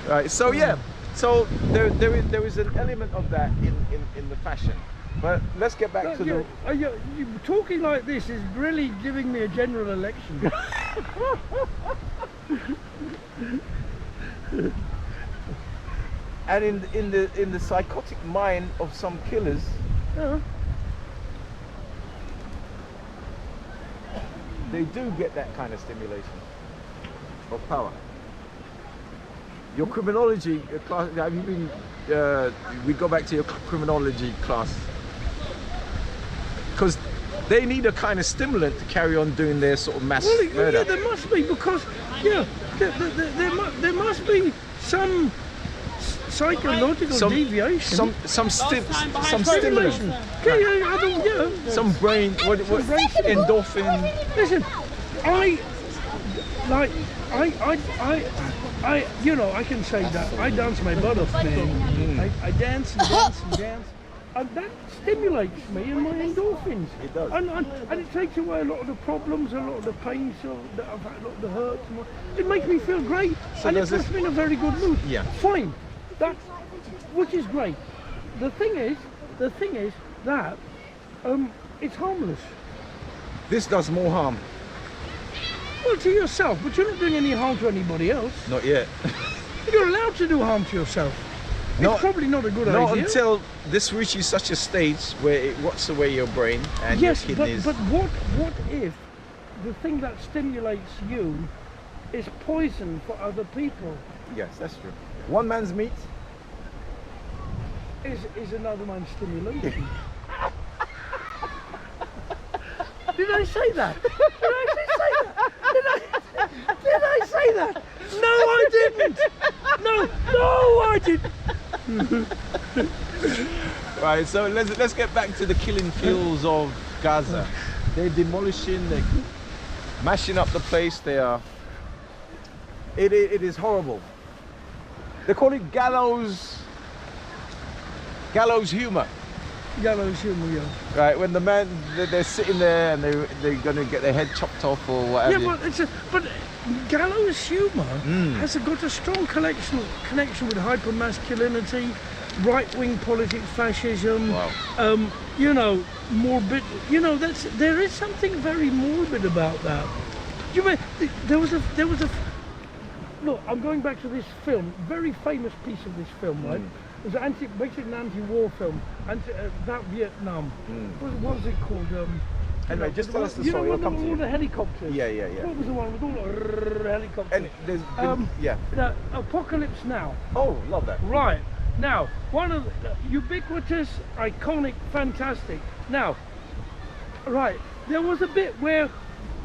Right. So yeah. So there is an element of that in the fashion. But let's get back to you talking like this is really giving me a general election. And in the psychotic mind of some killers, Yeah. they do get that kind of stimulation of power. Your criminology class, have you been, we go back to your criminology class, because they need a kind of stimulant to carry on doing their sort of mass murder. Yeah, there must be, because there must be some psychological deviation. Some stimulation. Yeah. Some brain, what endorphin. Listen, I can say that I dance my butt off, man. I dance and dance and dance, and that stimulates me and my endorphins. It does. And it takes away a lot of the problems, a lot of the pain, that I've had, a lot of the hurts. It makes me feel great, So and it does puts this- me in a very good mood. Yeah. Fine, which is great. The thing is that it's harmless. This does more harm. Well, to yourself, but you're not doing any harm to anybody else. Not yet. You're allowed to do harm to yourself. It's probably not a good Not idea. until this reaches such a stage where it rots away your brain and Yes, your but kidneys. what if the thing that stimulates you is poison for other people? Yes, that's true. One man's meat. Is another man's stimulation. Did I say that? Did I actually say that? Did I say that? No, I didn't. No, I didn't. Right, so let's get back to the killing fields of Gaza. They're demolishing, they're mashing up the place. It is horrible. They call it gallows humor. Gallows humor, yeah. Right, when the man they're sitting there and they're going to get their head chopped off or whatever. Yeah, but gallows humor has got a strong connection with hypermasculinity, right-wing politics, fascism. Wow. Morbid. There is something very morbid about that. You mean there was a look? I'm going back to this film, very famous piece of this film, right? It was basically an anti-war film, about Vietnam. What was it called? Anyway, just tell us the story. We'll come to all you. the helicopters. Yeah. What was the one with all the helicopters? And there's been, The Apocalypse Now. Oh, love that. Right. Now, one of the ubiquitous, iconic, fantastic. Now, right, there was a bit where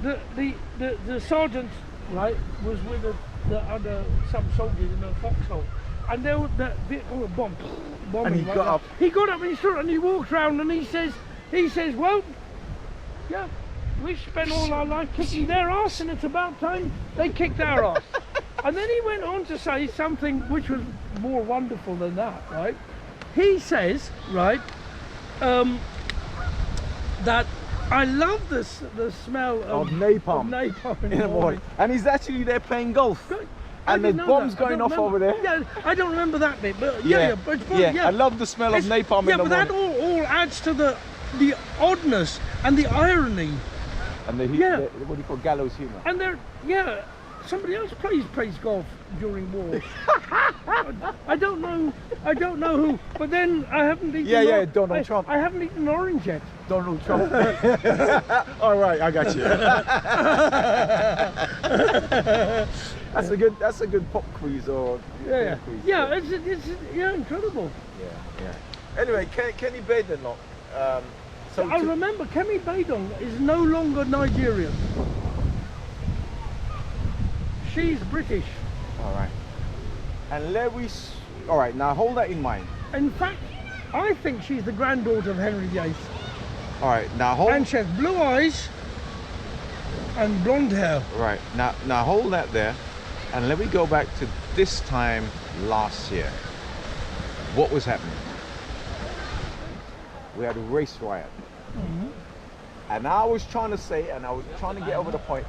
the sergeant, right, was with some soldiers in a foxhole, and there was that vehicle bombing. And he right got there. up. He got up and he stood and he walked around and he says, well, yeah, we spent all our life kicking their ass, and it's about time they kicked our ass. And then he went on to say something which was more wonderful than that, right? He says, right, that I love the smell of napalm in in the morning. And he's actually there playing golf. Good. And I there's didn't know bombs that. I going don't off remember. over there. Yeah, I don't remember that bit, but yeah. I love the smell of napalm in the but that morning. all adds to the oddness and the irony. And the what do you call gallows humor? And somebody else plays golf during wars. I don't know who. But then I haven't eaten. Donald Trump. I haven't eaten orange yet. Donald Trump. All right, I got you. That's a good pop quiz or Yeah, film quiz. yeah. It's incredible. Yeah. Anyway, Kenny Badon. I remember Kemi Badong is no longer Nigerian. she's British. All right. And Lewis. All right. Now hold that in mind. In fact, I think she's the granddaughter of Henry VIII. All right. Now hold. And she has blue eyes and blonde hair. Right. Now hold that there, and let me go back to this time last year. What was happening? We had a race riot. And I was trying to say, and I was trying to get over the point,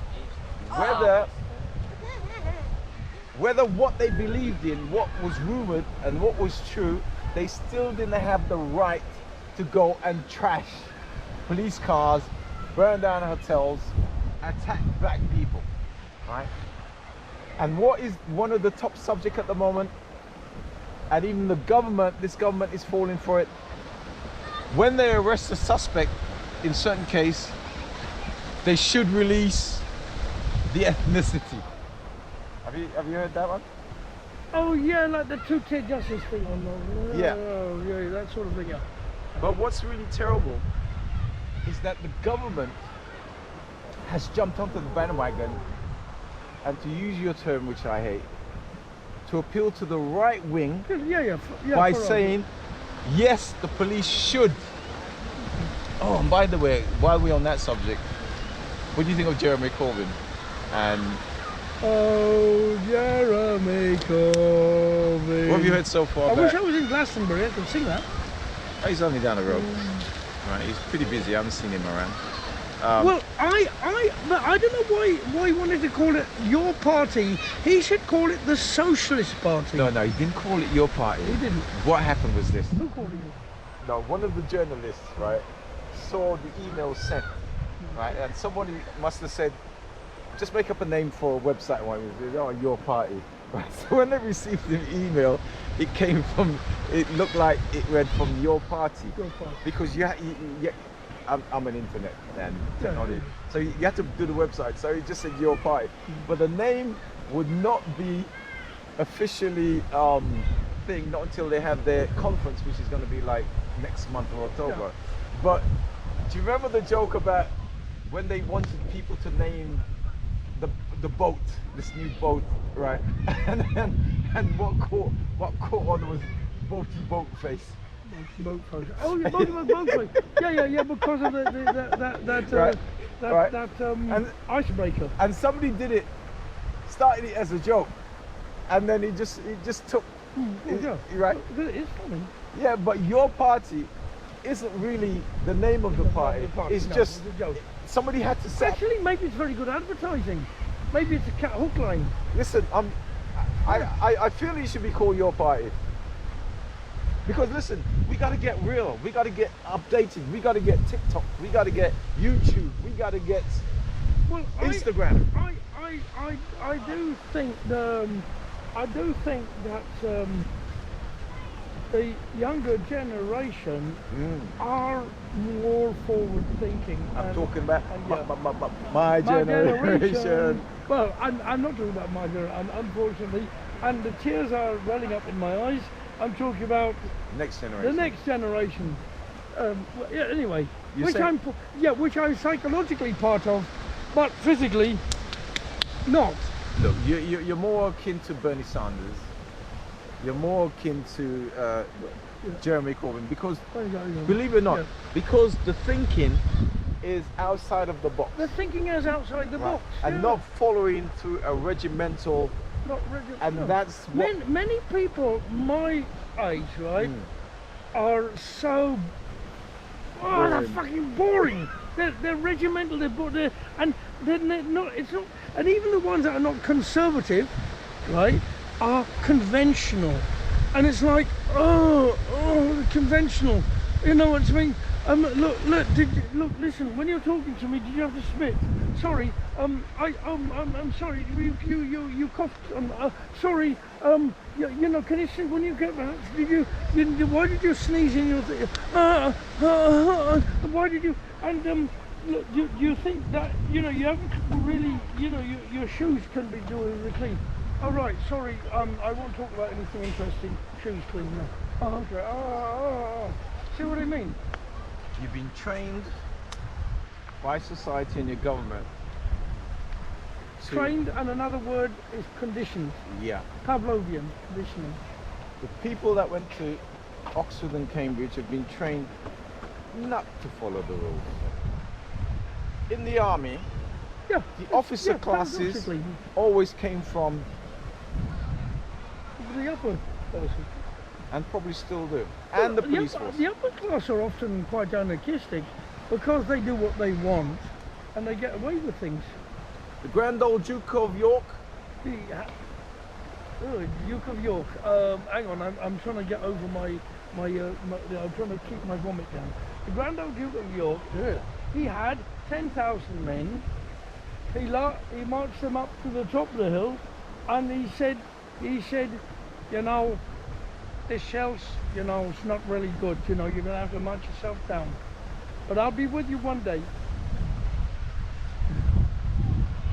whether what they believed in, what was rumored and what was true, they still didn't have the right to go and trash police cars, burn down hotels, attack black people, right? And what is one of the top subjects at the moment, and even the government, this government is falling for it, when they arrest a suspect in certain case, they should release the ethnicity. Have you heard that one? Oh yeah, like the two-tier justice thing on the, Yeah. Oh, yeah, that sort of thing. Yeah. But what's really terrible is that the government has jumped onto the bandwagon, and to use your term, which I hate, to appeal to the right wing Yeah. by for saying, yes, the police should. Oh, and by the way, while we're on that subject, what do you think of Jeremy Corbyn? And Oh, Jeremy Corbyn. what have you heard so far? I about- wish I was in Glastonbury. I could sing that. Oh, he's only down the road. Right, he's pretty busy. I haven't seen him around. Well, but I don't know why he wanted to call it your party. He should call it the Socialist Party. No, he didn't call it your party. He didn't. What happened was this. Who called it? No, one of the journalists, right, saw the email sent, right, and somebody must have said, just make up a name for a website. One was, oh, your party, right? So when they received the email, it came from, it looked like it read from your party, Your party. because I'm an internet and Yeah. technology, so you had to do the website. So it just said your party, but the name would not be officially thing, not until they have their conference, which is going to be like next month of October. Yeah. But do you remember the joke about when they wanted people to name the boat, this new boat, right? and what caught on was Boat Face. Boat face. Oh, yeah, boat face. Yeah, because of Right. that And- icebreaker. And somebody started it as a joke, and then it just took. Yeah. Right. It is funny. Yeah, but your party isn't really the name of the party. It's No, just it's a joke. somebody had to say. Actually, maybe it's very good advertising. Maybe it's a cat hook line. Listen, I feel it should be called your party. Because listen, we got to get real. We got to get updated. We got to get TikTok. We got to get YouTube. We got to get Well, Instagram. I do think that the younger generation are more forward thinking. I'm talking about yeah. my generation. Well, I'm not talking about my generation, unfortunately, and the tears are welling up in my eyes. I'm talking about Next generation. the next generation. Yeah, anyway, You which say- which I'm psychologically part of, but physically not. Look, you're more akin to Bernie Sanders. You're more akin to Jeremy Corbyn because, believe it or not, Yeah. because the thinking is outside of the box. The thinking is outside the Right? box, And yeah. not following through a regimental, Not regu- and no. that's what. Many people my age, right, are so they're Boring. fucking boring. They're regimental. And they're not. It's not. And even the ones that are not conservative, right, are conventional. And it's like, oh, conventional. You know what I mean? Look, listen. When you're talking to me, did you have to spit? Sorry. I'm sorry. You coughed. Sorry. You know. Can you see when you get back? Why did you sneeze in your? Why did you? And look, you think that you haven't really. Your shoes can be doing the clean. Oh right. Sorry. I won't talk about anything interesting. Shoes clean now. Oh okay. See what I mean? You've been trained by society and your government to Trained, and another word is conditioned. yeah. Pavlovian conditioning. The people that went to Oxford and Cambridge have been trained not to follow the rules. In the army, Yeah. the officer yeah, classes paradoxically, always came from, the upper person. and probably still do, and the police force. The upper class are often quite anarchistic because they do what they want and they get away with things. The Grand Old Duke of York. The Duke of York. Hang on, I'm trying to get over my I'm trying to keep my vomit down. The Grand Old Duke of York. He had 10,000 men. He marched them up to the top of the hill, and he said, you know, this shell's, you know, it's not really good. You know, you're gonna have to march yourself down. But I'll be with you one day.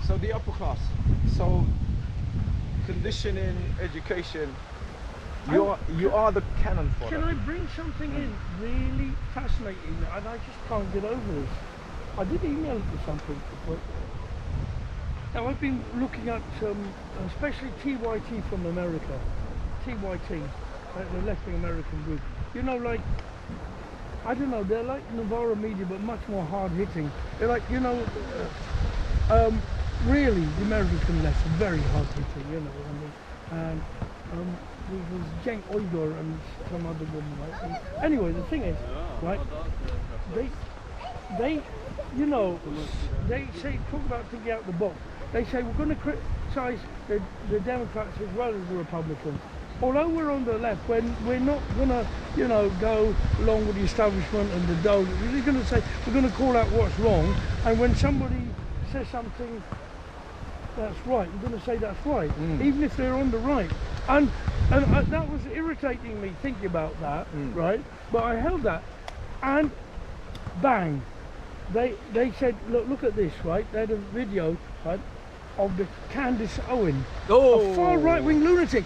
So the upper class. So conditioning, education. You are the cannon for Can that. I bring something in really fascinating, and I just can't get over this? I did email it to some people, but now I've been looking at especially TYT from America. TYT, the left-wing American group. You know, like, I don't know, they're like Novara Media, but much more hard-hitting. They're like, you know, really, the American left are very hard-hitting, you know what I mean? And there was Cenk Uygur and some other woman, right? And anyway, the thing is, right, they, you know, they say, talk about thinking out the box. They say we're going to criticise the Democrats as well as the Republicans. Although we're on the left, we're not going to, you know, go along with the establishment and the dole. We're going to say, we're going to call out what's wrong, and when somebody says something that's right, we're going to say that's right, even if they're on the right. And that was irritating me thinking about that, right? But I held that, and bang, they said, look at this, right? They had a video, right, of the Candace Owen, a far right-wing lunatic.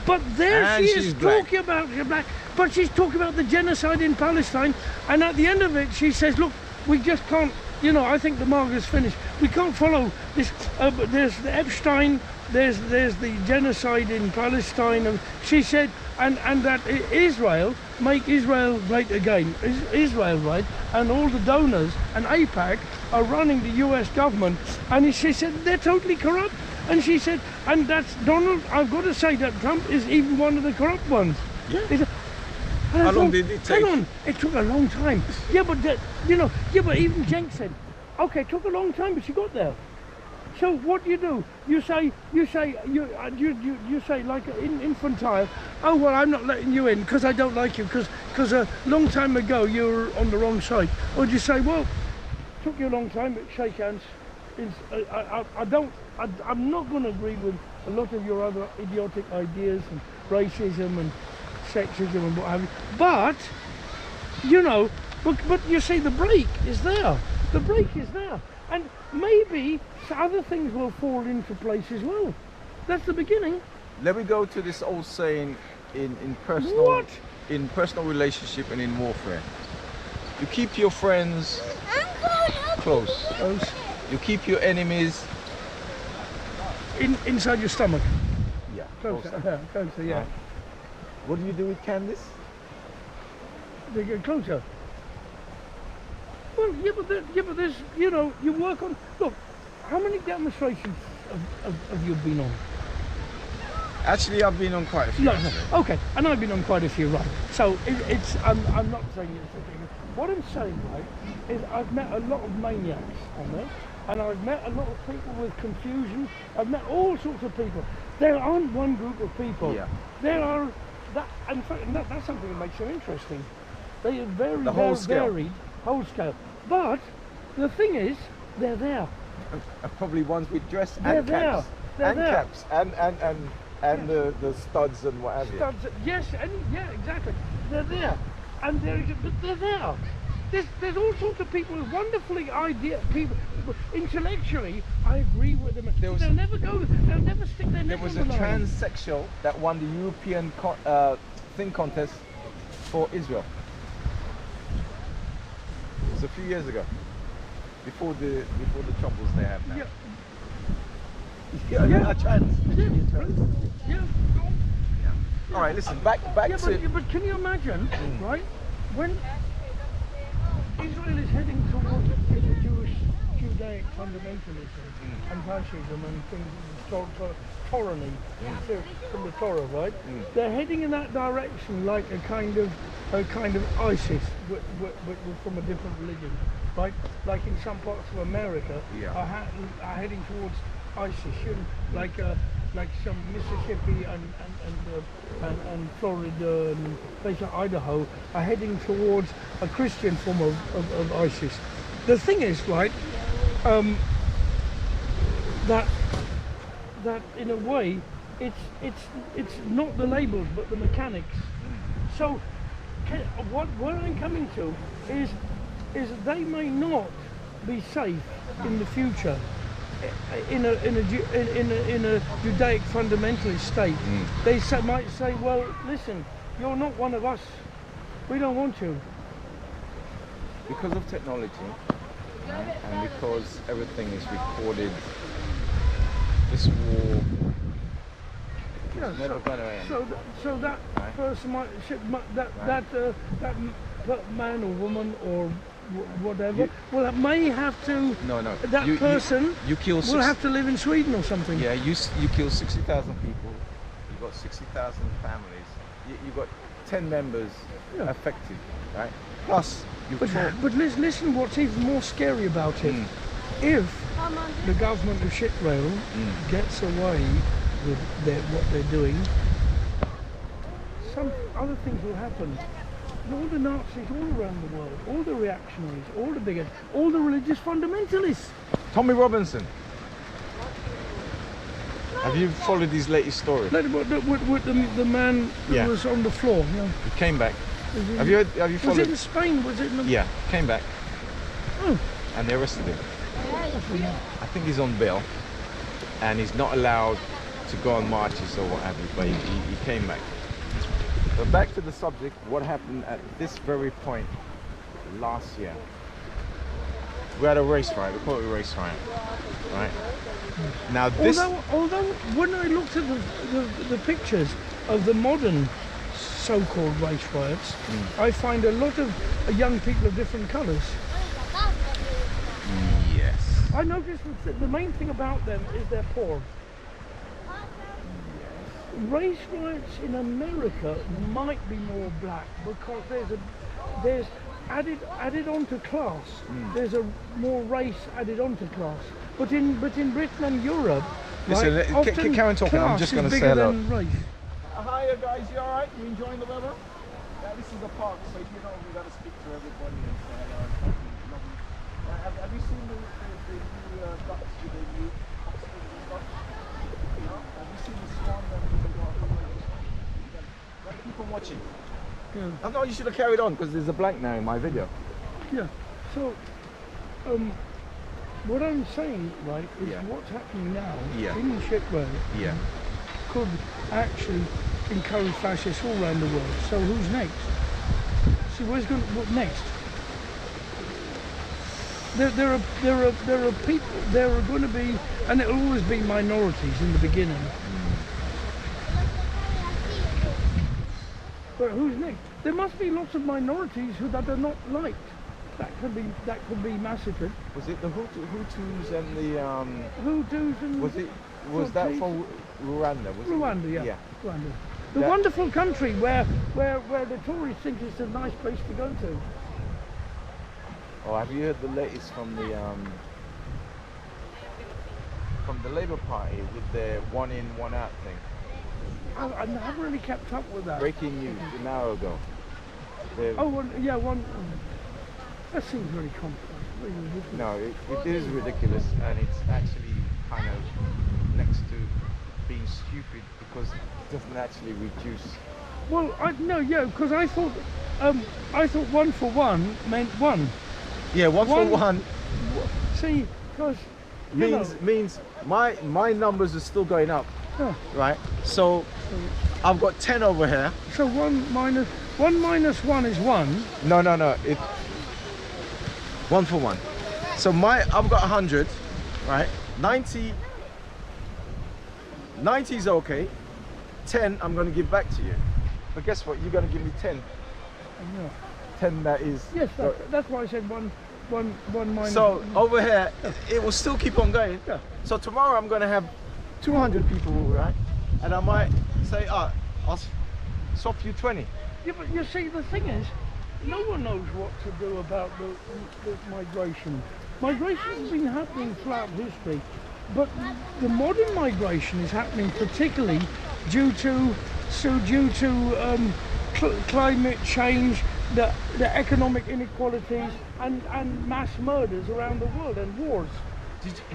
But there And she is she's black. talking about she's black, but she's talking about the genocide in Palestine, and at the end of it, she says, "Look, we just can't. You know, I think the Margaret's finished. We can't follow this. But there's the Epstein, there's the genocide in Palestine." And she said, and that Israel, make Israel great again. Israel, right? And all the donors and AIPAC are running the U.S. government, and she said they're totally corrupt. And she said, and that's Donald, I've got to say that Trump is even one of the corrupt ones. Yeah. How long did it take? Hang on, it took a long time. Yeah, but you know, but even Cenk said, okay, it took a long time, but she got there. So what do? You say like infantile. Oh well, I'm not letting you in because I don't like you because a long time ago you were on the wrong side. Or do you say, well, it took you a long time, but shake hands. I'm not going to agree with a lot of your other idiotic ideas and racism and sexism and what have you. But, you know, but you see the break is there. The break is there. And maybe other things will fall into place as well. That's the beginning. Let me go to this old saying in personal What? in personal relationship and in warfare. You keep your friends close. You keep your enemies Inside your stomach. yeah, Closer, closer. yeah, closer, yeah. Right. What do you do with Candace? They get closer. Well, yeah, but there's, you know, you work on. Look, how many demonstrations have you been on? Actually, I've been on quite a few. No, actually. okay, and I've been on quite a few, right? So it's I'm not saying it's a thing. What I'm saying, right, is I've met a lot of maniacs on there, and I've met a lot of people with confusion. I've met all sorts of people. There aren't one group of people. Yeah. There are that, and that's something that makes them interesting. They are very, The whole very scale. varied, whole scale. But the thing is, they're there. Probably ones with dress They're and there. caps. They're and there. caps and the studs and what have you. Studs, yes, and yeah, exactly. They're there, and they're there. There's all sorts of people with wonderfully people. Intellectually, I agree with them. There was- They'll never stick their There neck was on a the line. transsexual that won the European thing contest for Israel. It was a few years ago, before the troubles they have now. Yeah. Yeah. A chance. Yeah. All right, listen. Back Yeah, to. but can you imagine, right? When Israel is heading towards Jewish, Judaic fundamentalism and fascism and things, tyranny from the Torah, right? They're heading in that direction like a kind of ISIS, from a different religion, right? Like in some parts of America, are heading towards ISIS, like some Mississippi and Florida and places like Idaho are heading towards a Christian form of ISIS. The thing is, right, that in a way it's not the labels but the mechanics. So what I'm coming to is they may not be safe in the future in a Judaic fundamentalist state. They might say, well, listen, you're not one of us. We don't want you. Because of technology, right, and because everything is recorded, this war is never going to end. So that Right. person might that man or woman or whatever, well, it may have to. No. That person you kill will have to live in Sweden or something. Yeah, you kill 60,000 people. You've got 60,000 families. You've got 10 members affected, right? Plus, But listen, what's even more scary about it? If the government of Shitrail gets away with what they're doing, some other things will happen. All the Nazis all around the world, all the reactionaries, all the bigots, all the religious fundamentalists. Tommy Robinson. Have you followed his latest story? With the man who was on the floor. Yeah. He came back. Have you followed? Was it in Spain? Was it in the... Yeah, came back. Oh. And they arrested him. I think he's on bail, and he's not allowed to go on marches or what have you. But he came back. But back to the subject. What happened at this very point last year? We had a race riot. We call it a race riot, right? Now this. Although when I looked at the pictures of the modern so-called race riots, I find a lot of young people of different colours. Yes. I noticed that the main thing about them is they're poor. Race riots in America might be more black because there's added onto class. There's a more race added onto class. But in Britain and Europe, Listen, right, often carry on talking. I'm class just is going to say bigger hello. than race. Hiya guys, you alright? You enjoying the weather? Yeah, this is the park, so we got to speak to everybody and say hello. Have you seen the new ducks with the new oxygen stuff? No? Have you seen the swan and the keep on watching. Yeah. I thought you should have carried on because there's a blank now in my video. Yeah. So, what I'm saying, right, is Yeah. what's happening now Yeah. in the shipwreck Yeah. could actually encourage fascists all around the world. So who's next? See, what next? There are people. There are going to be, and it'll always be minorities in the beginning. But who's next? There must be lots of minorities that are not liked. That could be massacred. Was it the Hutus and the Hutus and was that from Rwanda? Was Rwanda, it? yeah. Rwanda. The wonderful country where the tourists think it's a nice place to go to. Oh, have you heard the latest from the Labour Party with their one in, one out thing? I haven't really kept up with that. Breaking news an hour ago. They've- One. That seems really complex. Really ridiculous. No, it is ridiculous, and it's actually kind of next to being stupid because it doesn't actually reduce. Well, because I thought 1 for 1 meant 1. Yeah, one for one See, because means my numbers are still going up, right? So I've got 10 over here. So 1 minus 1 is 1. No. It 1 for 1. So I've got 100, right? 90 90 is okay. 10, I'm going to give back to you. But guess what? You're going to give me 10. Yeah. 10 that is. Yes, that's why I said one minus. So over here, it will still keep on going. Yeah. So tomorrow I'm going to have 200 people, right? And I might say, I'll swap you 20. Yeah, but you see, the thing is, no one knows what to do about the migration. Migration has been happening throughout history, but the modern migration is happening particularly due to climate change, the economic inequalities, and mass murders around the world and wars.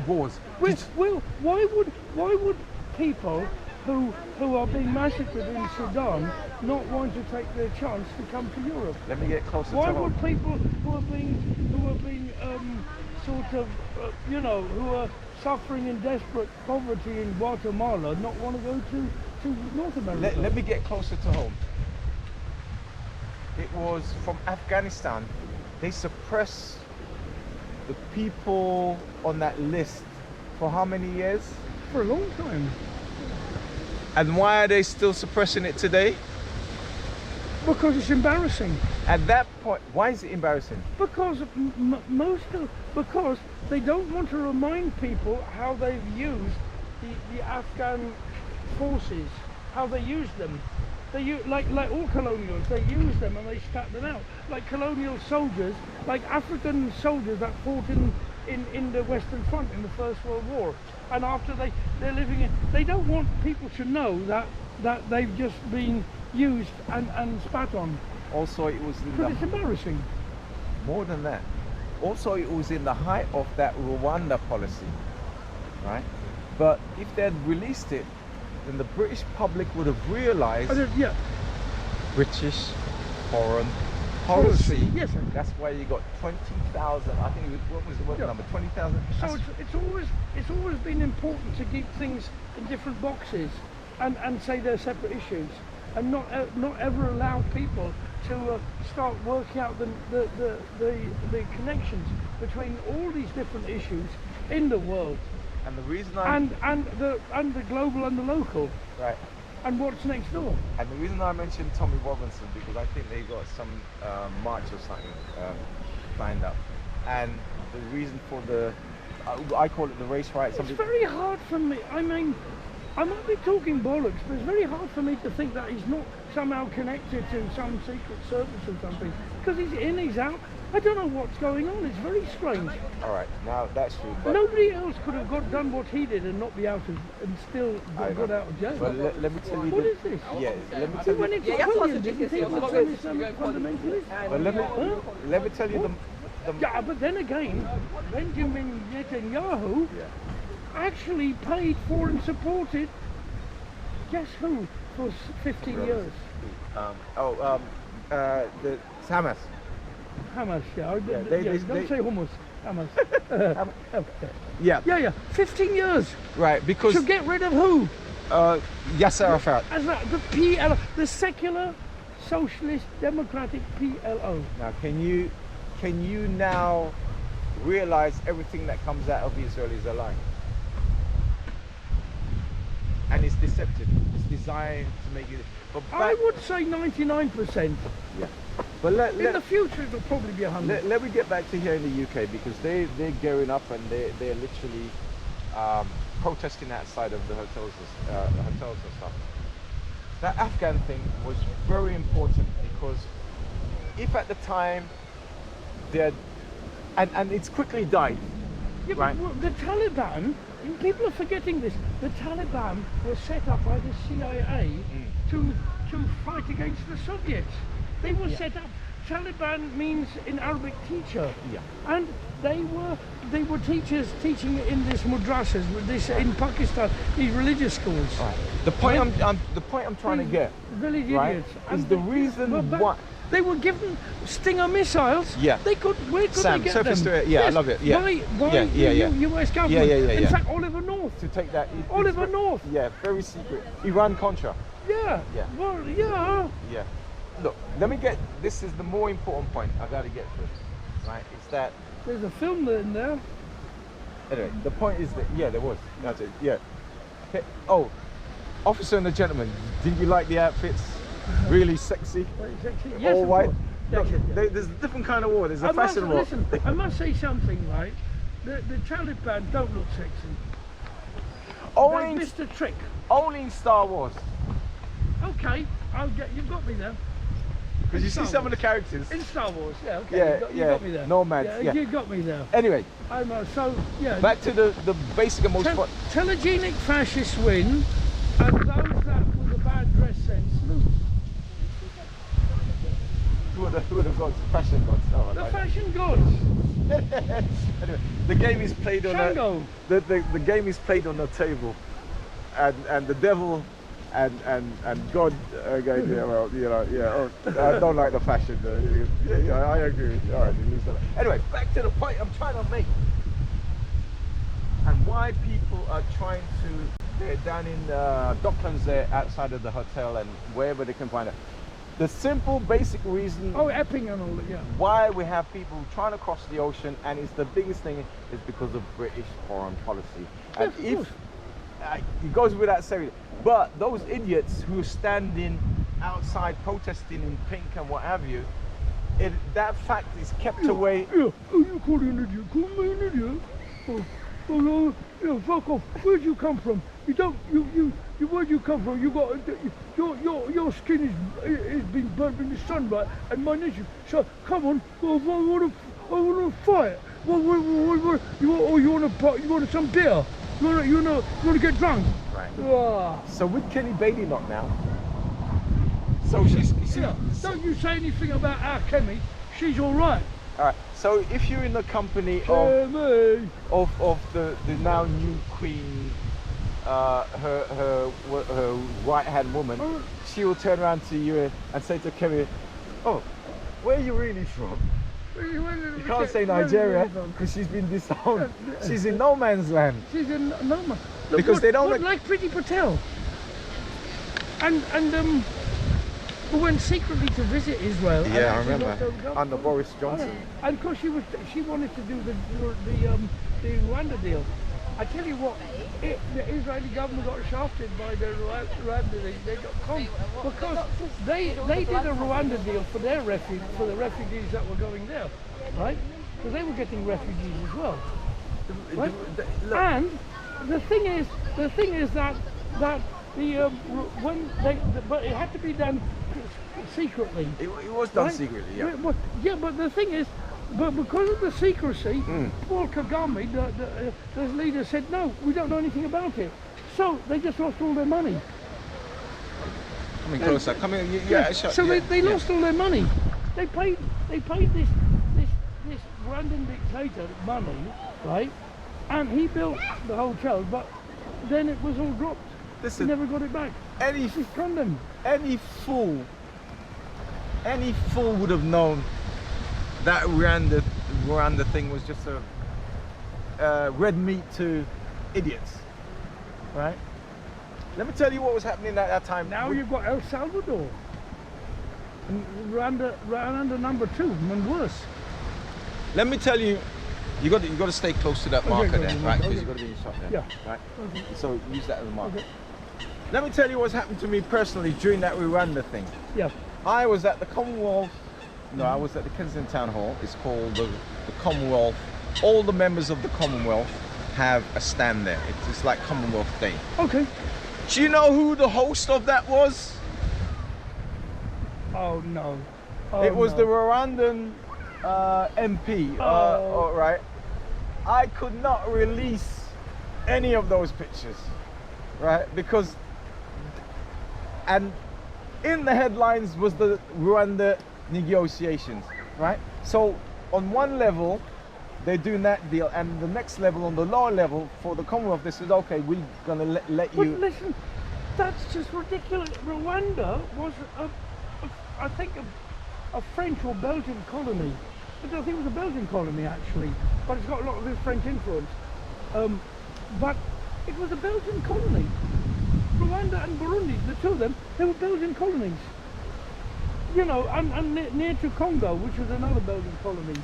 Wars. Well, why would people who are being massacred in Sudan not want to take their chance to come to Europe? Let me get closer Why to would home. people who are being sort of who are suffering in desperate poverty in Guatemala not want to go to North America? Let me get closer to home. It was from Afghanistan. They suppressed the people on that list for how many years? For a long time. And why are they still suppressing it today? Because it's embarrassing. At that point, why is it embarrassing? Because because they don't want to remind people how they've used the Afghan forces, how they used them. They like all colonials, they use them and they scat them out. Like colonial soldiers, like African soldiers that fought in the Western Front in the First World War. And after they're living in, they don't want people to know that they've just been used and spat on. Also, it was in But it's embarrassing. more than that. Also, it was in the height of that Rwanda policy, right? But if they had released it, then the British public would have realized Yeah. British foreign policy. Yes, sir. That's why you got 20,000. I think it was, what was the word Yeah. number? 20,000. So it's always been important to keep things in different boxes and say they're separate issues, and not ever allow people to start working out the connections between all these different issues in the world, And the reason and the global and the local, right. and what's next door. And the reason I mentioned Tommy Robinson, because I think they got some march or something lined up. And the reason for I call it the race riot. It's very hard for me. I mean, I might be talking bollocks, but it's very hard for me to think that he's not somehow connected to some secret service or something. Because he's in, he's out. I don't know what's going on. It's very strange. All right, now that's true. But Nobody else could have done what he did and not be out of, and still I got know. out of jail. But let me tell you. What is this? Yeah, let me He tell went you. into Yeah, that's William, what didn't he? it is. For some Islamic fundamentalist. But let me tell you the Yeah, but then again, Benjamin Netanyahu actually paid for and supported, guess who, for 15 years? the Hamas. Hamas, yeah. they- Don't say hummus. Hamas. Yeah. Yeah. 15 years Right, because to get rid of who? Yasser Arafat. As the PLO, the secular, socialist, democratic PLO. Now, can you now realize everything that comes out of Israel is a lie? And it's deceptive. It's designed to make you. But I would say 99%. Yeah. But In the future, it'll probably be 100. let me get back to here in the UK, because they're gearing up and they're literally protesting outside of the hotels and stuff. That Afghan thing was very important, because if at the time and it's quickly died. Yeah, Right. but the Taliban, people are forgetting this. The Taliban were set up by the CIA to fight against the Soviets. They were set up. Taliban means in Arabic teacher. Yeah. And they were teachers teaching in this madrasas, in Pakistan, these religious schools. Right. The point I'm trying to get, Village right, idiots. is And the they- reason but why. they were given Stinger missiles. Yeah. Where could Sam, they get surface them? to it. Yeah, I love it. Yeah. By Yeah. the US government. Yeah. In fact, Oliver North. To take that. Oliver North. Yeah, very secret. Iran Contra. Yeah. Yeah. Well, yeah. Yeah. Look, let me get. This is the more important point. I got to get through. Right. It's that. There's a film in there. Anyway, the point is that there was. That's it. Yeah. Okay. Oh, Officer and a gentleman, did you like the outfits? Really sexy? Yes, All of white? course. Yes, Look, yes, yes. there's a different kind of war. There's a I must, fashion war. listen, I must say something, right? The Taliban don't look sexy. Only They in, missed a trick. only in Star Wars. Okay, you've got me there. Because you see Star some of the Wars. characters. In Star Wars, yeah, okay. Yeah, you got me there. Nomads, yeah. You got me there. Anyway, I know, so, yeah. back to the basic and most fun. Telegenic fascists win, and those that with a bad dress sense lose. Who are the gods? Fashion gods. Oh, I The like fashion gods. that. Anyway, the game is played on Shango. the game is played on the table, and the devil and God are going, yeah, well, you know, yeah. Oh, I don't like the fashion. Yeah, I agree. All right, you lose that. Anyway, back to the point I'm trying to make, and why people are trying to. They're down in Docklands there, outside of the hotel, and wherever they can find it. The simple, basic reason Oh, Epping and all that, yeah. why we have people trying to cross the ocean, and it's the biggest thing, is because of British foreign policy. And Yes, of course. it goes without saying, but those idiots who are standing outside protesting in pink and what have you, that fact is kept away. Yeah, oh, you call me an idiot. Call me an idiot. Oh, yeah, fuck off. Where'd you come from? You don't, where'd you come from? You got, your skin is been burnt in the sun, right? And mine isn't. So, come on, I want to fight. You want some beer? You want to get drunk? Right. Ah. So with Kenny Bailey not now. So she's, Yeah, don't you say anything about our Kemi. She's all right. all right. So if you're in the company of Kemi. the now new queen, her right hand woman, she will turn around to you and say to Kemi, "Oh, where are you really from?" You can't say Nigeria because she's been disowned. She's in no man's land. She's in no man. Because they don't like Priti Patel. And we went secretly to visit Israel. and Yeah, I actually remember. lost her government. Under Boris Johnson. And of course she wanted to do the Rwanda deal. I tell you what, the Israeli government got shafted by the Rwanda deal. They got conned because they did a Rwanda deal for the refugees that were going there, right? Because they were getting refugees as well. Right? And the thing is that but it had to be done secretly. It was done Right? secretly, yeah. Yeah, but the thing is, but because of the secrecy, Paul Kagame, the leader, said no, we don't know anything about it. So they just lost all their money. Coming closer. Coming. Yeah. So they lost all their money. They paid this Rwandan dictator money, right? And he built the hotel, but then it was all dropped. Listen, He never got it back. any He's condemned. any fool would have known that Rwanda thing was just a red meat to idiots, right? Let me tell you what was happening at that time. Now you've got El Salvador. And Rwanda number 2, and worse. Let me tell you, you got to stay close to that marker okay, there, okay, right? Because okay. you got to be in shot there, Yeah. right? Okay. So use that as a marker. Okay. Let me tell you what's happened to me personally during that Rwanda thing. Yeah. I was at the Commonwealth. No, I was at the Kensington Town Hall. It's called the Commonwealth. All the members of the Commonwealth have a stand there. It's like Commonwealth Day. Okay. Do you know who the host of that was? Oh no. It was no. the Rwandan MP. All right. I could not release any of those pictures, right? Because, and in the headlines was the Rwanda negotiations, right? So on one level, they're doing that deal, and the next level, on the lower level, for the Commonwealth, they said, okay, we're gonna let But you. listen, that's just ridiculous. Rwanda was, I think, a French or Belgian colony. I don't think it was a Belgian colony actually, but it's got a lot of French influence. But it was a Belgian colony. Rwanda and Burundi, the two of them, they were Belgian colonies. You know, and near to Congo, which was another Belgian colony.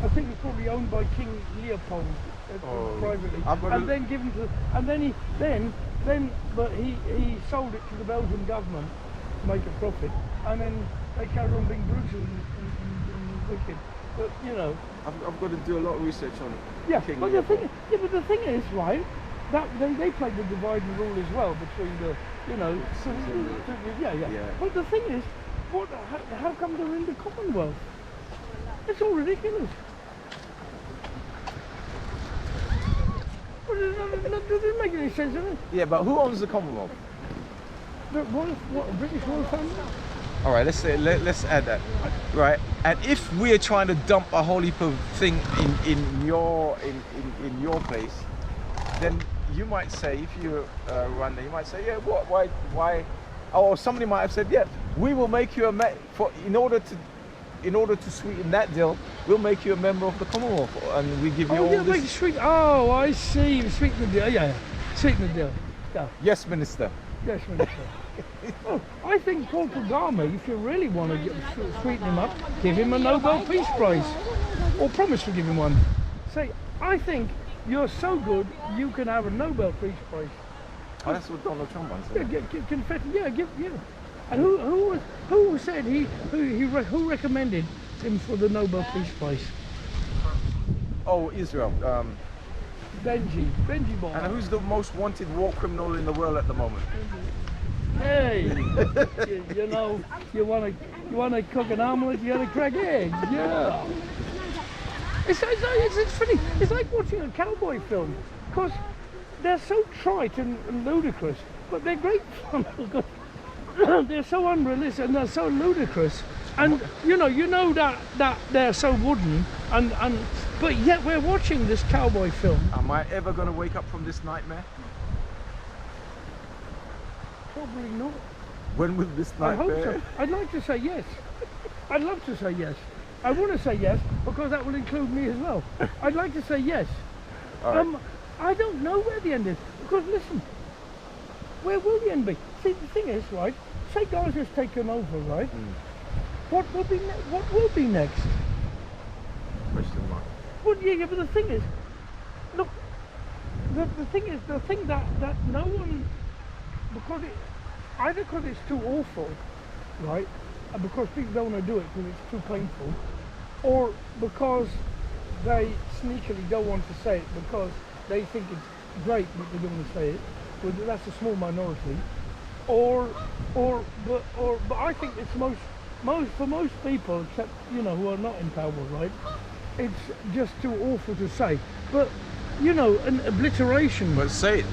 I think it's probably owned by King Leopold privately, I've got and then given to, and then but he sold it to the Belgian government to make a profit, and then they carried on being brutal and wicked. But you know, I've got to do a lot of research on yeah. King But the Leopold. thing, but the thing is, right? That they played the divide and rule as well between the, you know, yeah. Yeah. But the thing is, how come they're in the Commonwealth? It's all ridiculous. That doesn't make any sense, does it? Yeah, but who owns the Commonwealth? What a British royal family? All right, let's add that. Right, and if we are trying to dump a whole heap of thing in your place, then you might say, if you run there, you might say, yeah, what, why? Or somebody might have said, yeah, we will make you in order to sweeten that deal, we'll make you a member of the Commonwealth, and we give you all yeah, this. make it sweet. Oh, I see. Sweeten the deal. Yeah. Sweeten the deal. Yeah. Yes, Minister. Yes, Minister. Well, I think Paul Kagame, if you really want to sweeten him up, give him a Nobel Peace Prize. Or promise to give him one. Say, I think you're so good, you can have a Nobel Peace Prize. Oh, that's what Donald Trump wants. Yeah, confetti. Yeah, yeah. And who said who recommended him for the Nobel Peace Prize? Oh, Israel. Benji boy. And who's the most wanted war criminal in the world at the moment? Hey, you know, you want to cook an omelette, you got to crack eggs. Yeah. It's funny. It's like watching a cowboy film, because they're so trite and ludicrous, but they're great fun because they're so unrealistic and they're so ludicrous. And you know that they're so wooden, but yet we're watching this cowboy film. Am I ever going to wake up from this nightmare? Probably not. When will this I nightmare? hope so. I'd like to say yes. I'd love to say yes. I want to say yes because that will include me as well. I'd like to say yes. All right. I don't know where the end is, because listen, where will the end be? See, the thing is, right, say Gaza's taken over, right? What will be next? Question mark. Well, yeah, but the thing is, look, the thing that no one, either because it's too awful, right, and because people don't want to do it because it's too painful, or because they sneakily don't want to say it because they think it's great but they don't want to say it. Well, that's a small minority. But I think it's for most people, except who are not in power, right? It's just too awful to say. But an obliteration. But say it.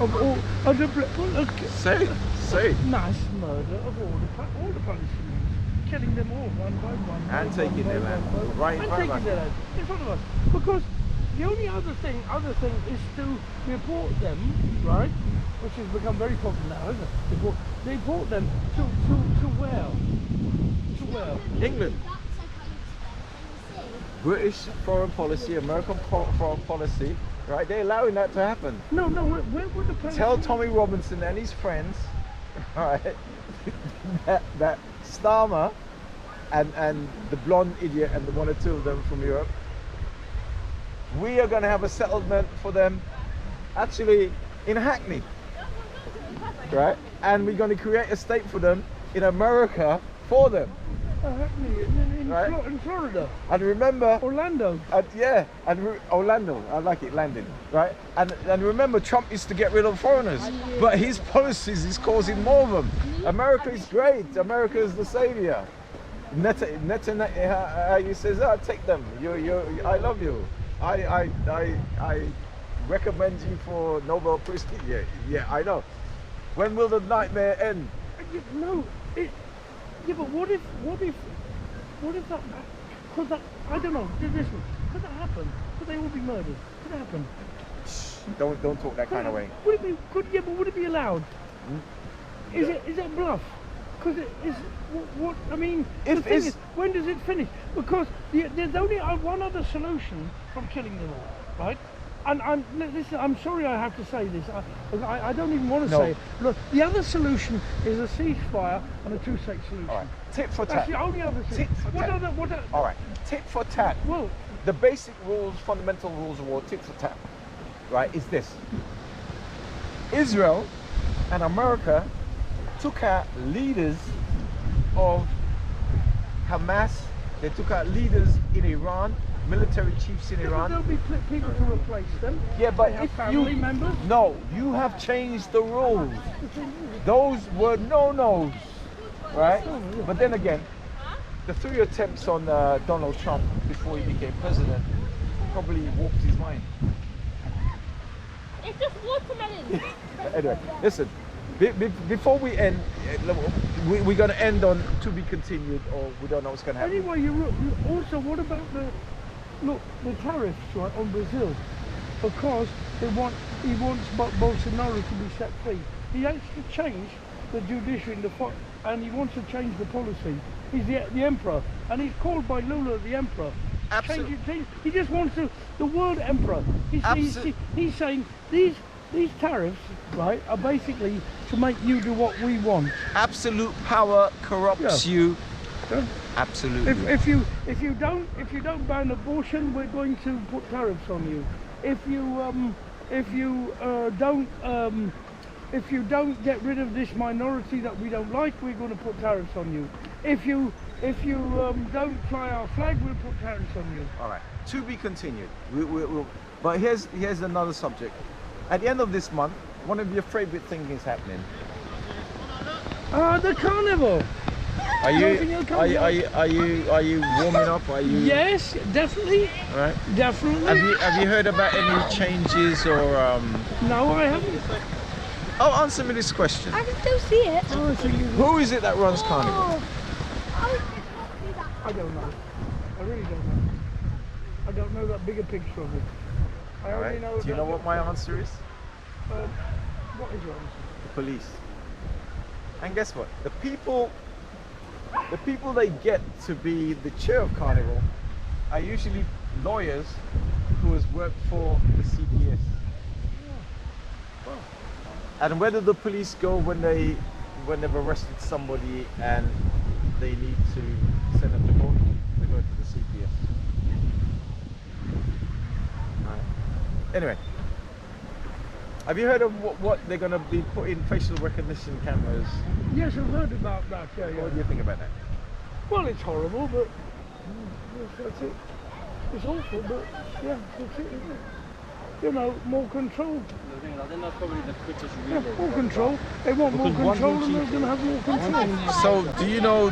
Say it. Mass murder of all the Palestinians, killing them all one by one. And taking them out right in front of us. In front of us, because the only other thing is to report them, right? Which has become very popular now, isn't it? Deport them to where? To where? England. British foreign policy, American foreign policy, right? They're allowing that to happen. No, where would the Palestinians... Tell Tommy Robinson and his friends, right, that Starmer and the blonde idiot and the one or two of them from Europe, we are going to have a settlement for them, actually in Hackney, right? And we're going to create a state for them in America for them. Hackney, Right. in Florida. And remember, Orlando. Orlando, I like it, landing, right? And remember, Trump used to get rid of foreigners, but his policies is causing more of them. America is great. America is the savior. Netanyahu says, take them. I love you. I recommend you for Nobel Peace. Yeah, I know. When will the nightmare end? But what if that, could that, I don't know, listen, could that happen? Could they all be murdered? Could that happen? Don't talk that kind of way. Would it be allowed? Is it bluff? Because it is, I mean, the thing is, when does it finish? Because there's only one other solution from killing them all, right? And I'm sorry I have to say this. I don't even want to say it. Look, the other solution is a ceasefire and a two-state solution. All right, tit for tat. That's the only other solution. All right, tit for tat. Well, the basic rules, fundamental rules of war, tit for tat, right, is this. Israel and America took out leaders of Hamas. They took out leaders in Iran, military chiefs in Iran. There'll be people to replace them. Yeah, but They have if family you members. no, you have changed the rules. Those were no-nos, right? But then again, the 3 attempts on Donald Trump before he became president probably warped his mind. It's just watermelon. Anyway, listen. Before we end, we're going to end on to be continued, or we don't know what's going to happen. Anyway, also, what about the tariffs, right, on Brazil? Because he wants Bolsonaro to be set free. He has to change the judiciary and he wants to change the policy. He's the emperor, and he's called by Lula the emperor. Absolutely. He just wants the word emperor. He's saying these tariffs, right, are basically to make you do what we want. Absolute power corrupts you. Yeah. Absolutely. If you don't ban abortion, we're going to put tariffs on you. If you don't get rid of this minority that we don't like, we're going to put tariffs on you. If you don't fly our flag, we'll put tariffs on you. All right. To be continued. But here's another subject. At the end of this month, one of your favorite things is happening. The carnival. Are you warming up? Are you? Yes, definitely. All right. Definitely. Have you heard about any changes or? No, I haven't. Oh, answer me this question. I can still see it. Oh, so Who is it that runs Carnival? I don't know. I really don't know. I don't know that bigger picture of it. I All only right. know. Do you know what my answer is? What is your answer? The police. And guess what? The people they get to be the chair of Carnival are usually lawyers who has worked for the CPS. And where do the police go when they've arrested somebody and they need to send them to court? They go to the CPS. Right. Anyway, have you heard of what they're going to be putting facial recognition cameras? Yes, I've heard about that. Yeah. What do you think about that? Well, it's horrible, but that's it. It's awful, but yeah, that's it, isn't it? You know, more control. Yeah, more control. They want more control, and they're going to have more control. So, do you know?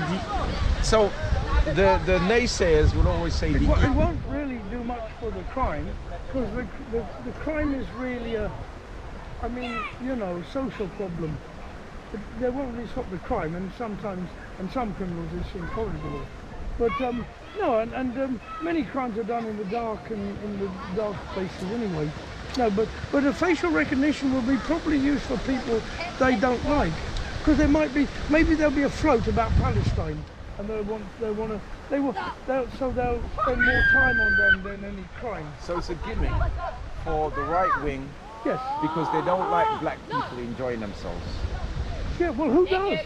The naysayers will always say It won't really do much for the crime, because the crime is really social problem. They won't really stop the crime, and some criminals it seems horrible. But many crimes are done in the dark and in the dark places anyway. No, but a facial recognition will be probably used for people they don't like, because maybe there'll be a float about Palestine, and they'll spend more time on them than any crime. So it's a gimmick for the right wing. Yes. Because they don't like black people enjoying themselves. Yeah. Well, who does?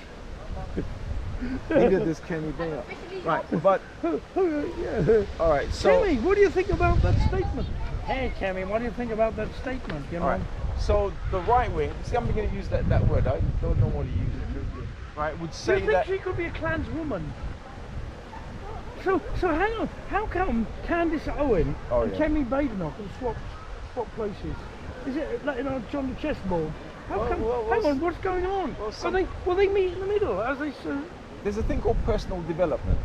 Neither does Kenny Bayer. Right, but Yeah. all right. So Kemi, what do you think about that statement? Hey, Kemi, what do you think about that statement? You know. all right. So the right wing. See, I'm going to use that word. I don't normally use it. Right, would Do say you think that. she could be a Klanswoman? So hang on. How come Candace Owen and Kemi Badenoch have swapped places? Is it like on the chessboard? How come? Hang on, what's going on? Will they meet in the middle as they? There's a thing called personal development,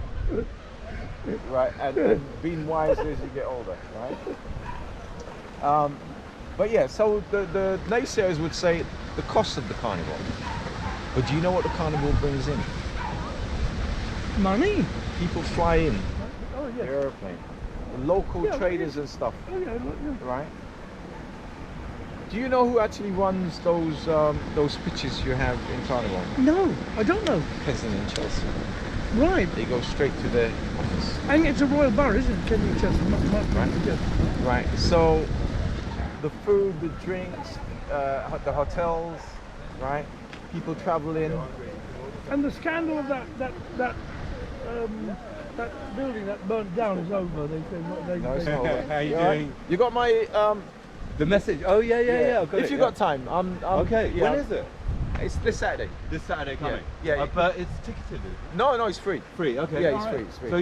right? And being wiser as you get older, right? But yeah, so the naysayers would say the cost of the carnival. But do you know what the carnival brings in? Money. People fly in Oh the yeah. airplane, the local traders and stuff, Oh yeah. right? Do you know who actually runs those pitches you have in Carnival? No, I don't know. Kensington and Chelsea. Right. They go straight to the office. And it's a royal borough, isn't it? Kensington, Right. Yeah. Right. So the food, the drinks, the hotels, right? People travel in. And the scandal of that building that burnt down is over. They say. No, it's not over. How you You all right? doing? You got my The message. Oh yeah. I've got if it, you yeah. got time, I'm Okay. yeah, When is it? It's this Saturday. This Saturday coming. Yeah. But it's ticketed. Is it? No, it's free. Free. Okay. Yeah, all it's right. free, it's free. So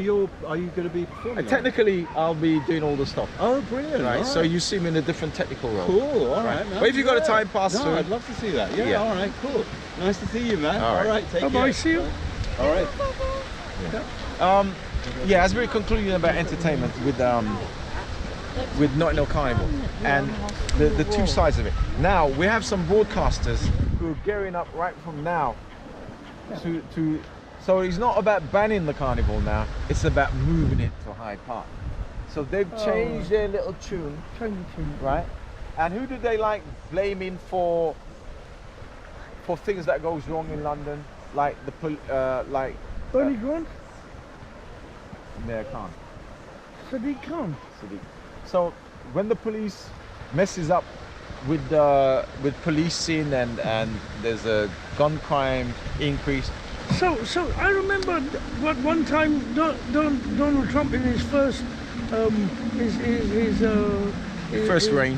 are you going to be performing? on it? Technically, I'll be doing all the stuff. Oh, brilliant. Right. all So you see me in a different technical role. Cool. All right. Man. But if you've got a Yeah. time pass no, through- I'd love to see that. Yeah. Yeah. All right. Cool. Nice to see you, man. All right. All right. Take Bye care. bye. See you. All right. Yeah, as we're concluding about entertainment with Notting Hill Carnival and the two sides of it. Now we have some broadcasters who are gearing up right from now to. So it's not about banning the carnival now; it's about moving it to Hyde Park. So they've changed their little tune, Change the tune. right? And who do they like blaming for things that goes wrong in London, like Bernie Grant, Mayor Khan? Sadiq Khan. City. So when the police messes up with policing and there's a gun crime increase. So I remember what one time Donald Trump in his first First reign.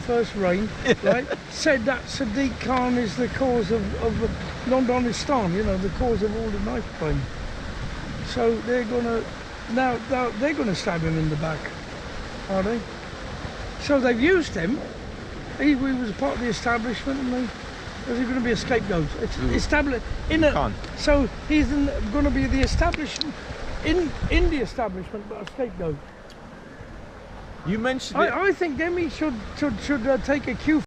right, said that Sadiq Khan is the cause of Londonistan, you know, the cause of all the knife crime. So they're gonna now they're gonna stab him in the back, are they? So they've used him. He was part of the establishment, and is he going to be a scapegoat? It's established in a. Khan. So he's going to be the establishment in the establishment, but a scapegoat. You mentioned it. I think Demi should take a cue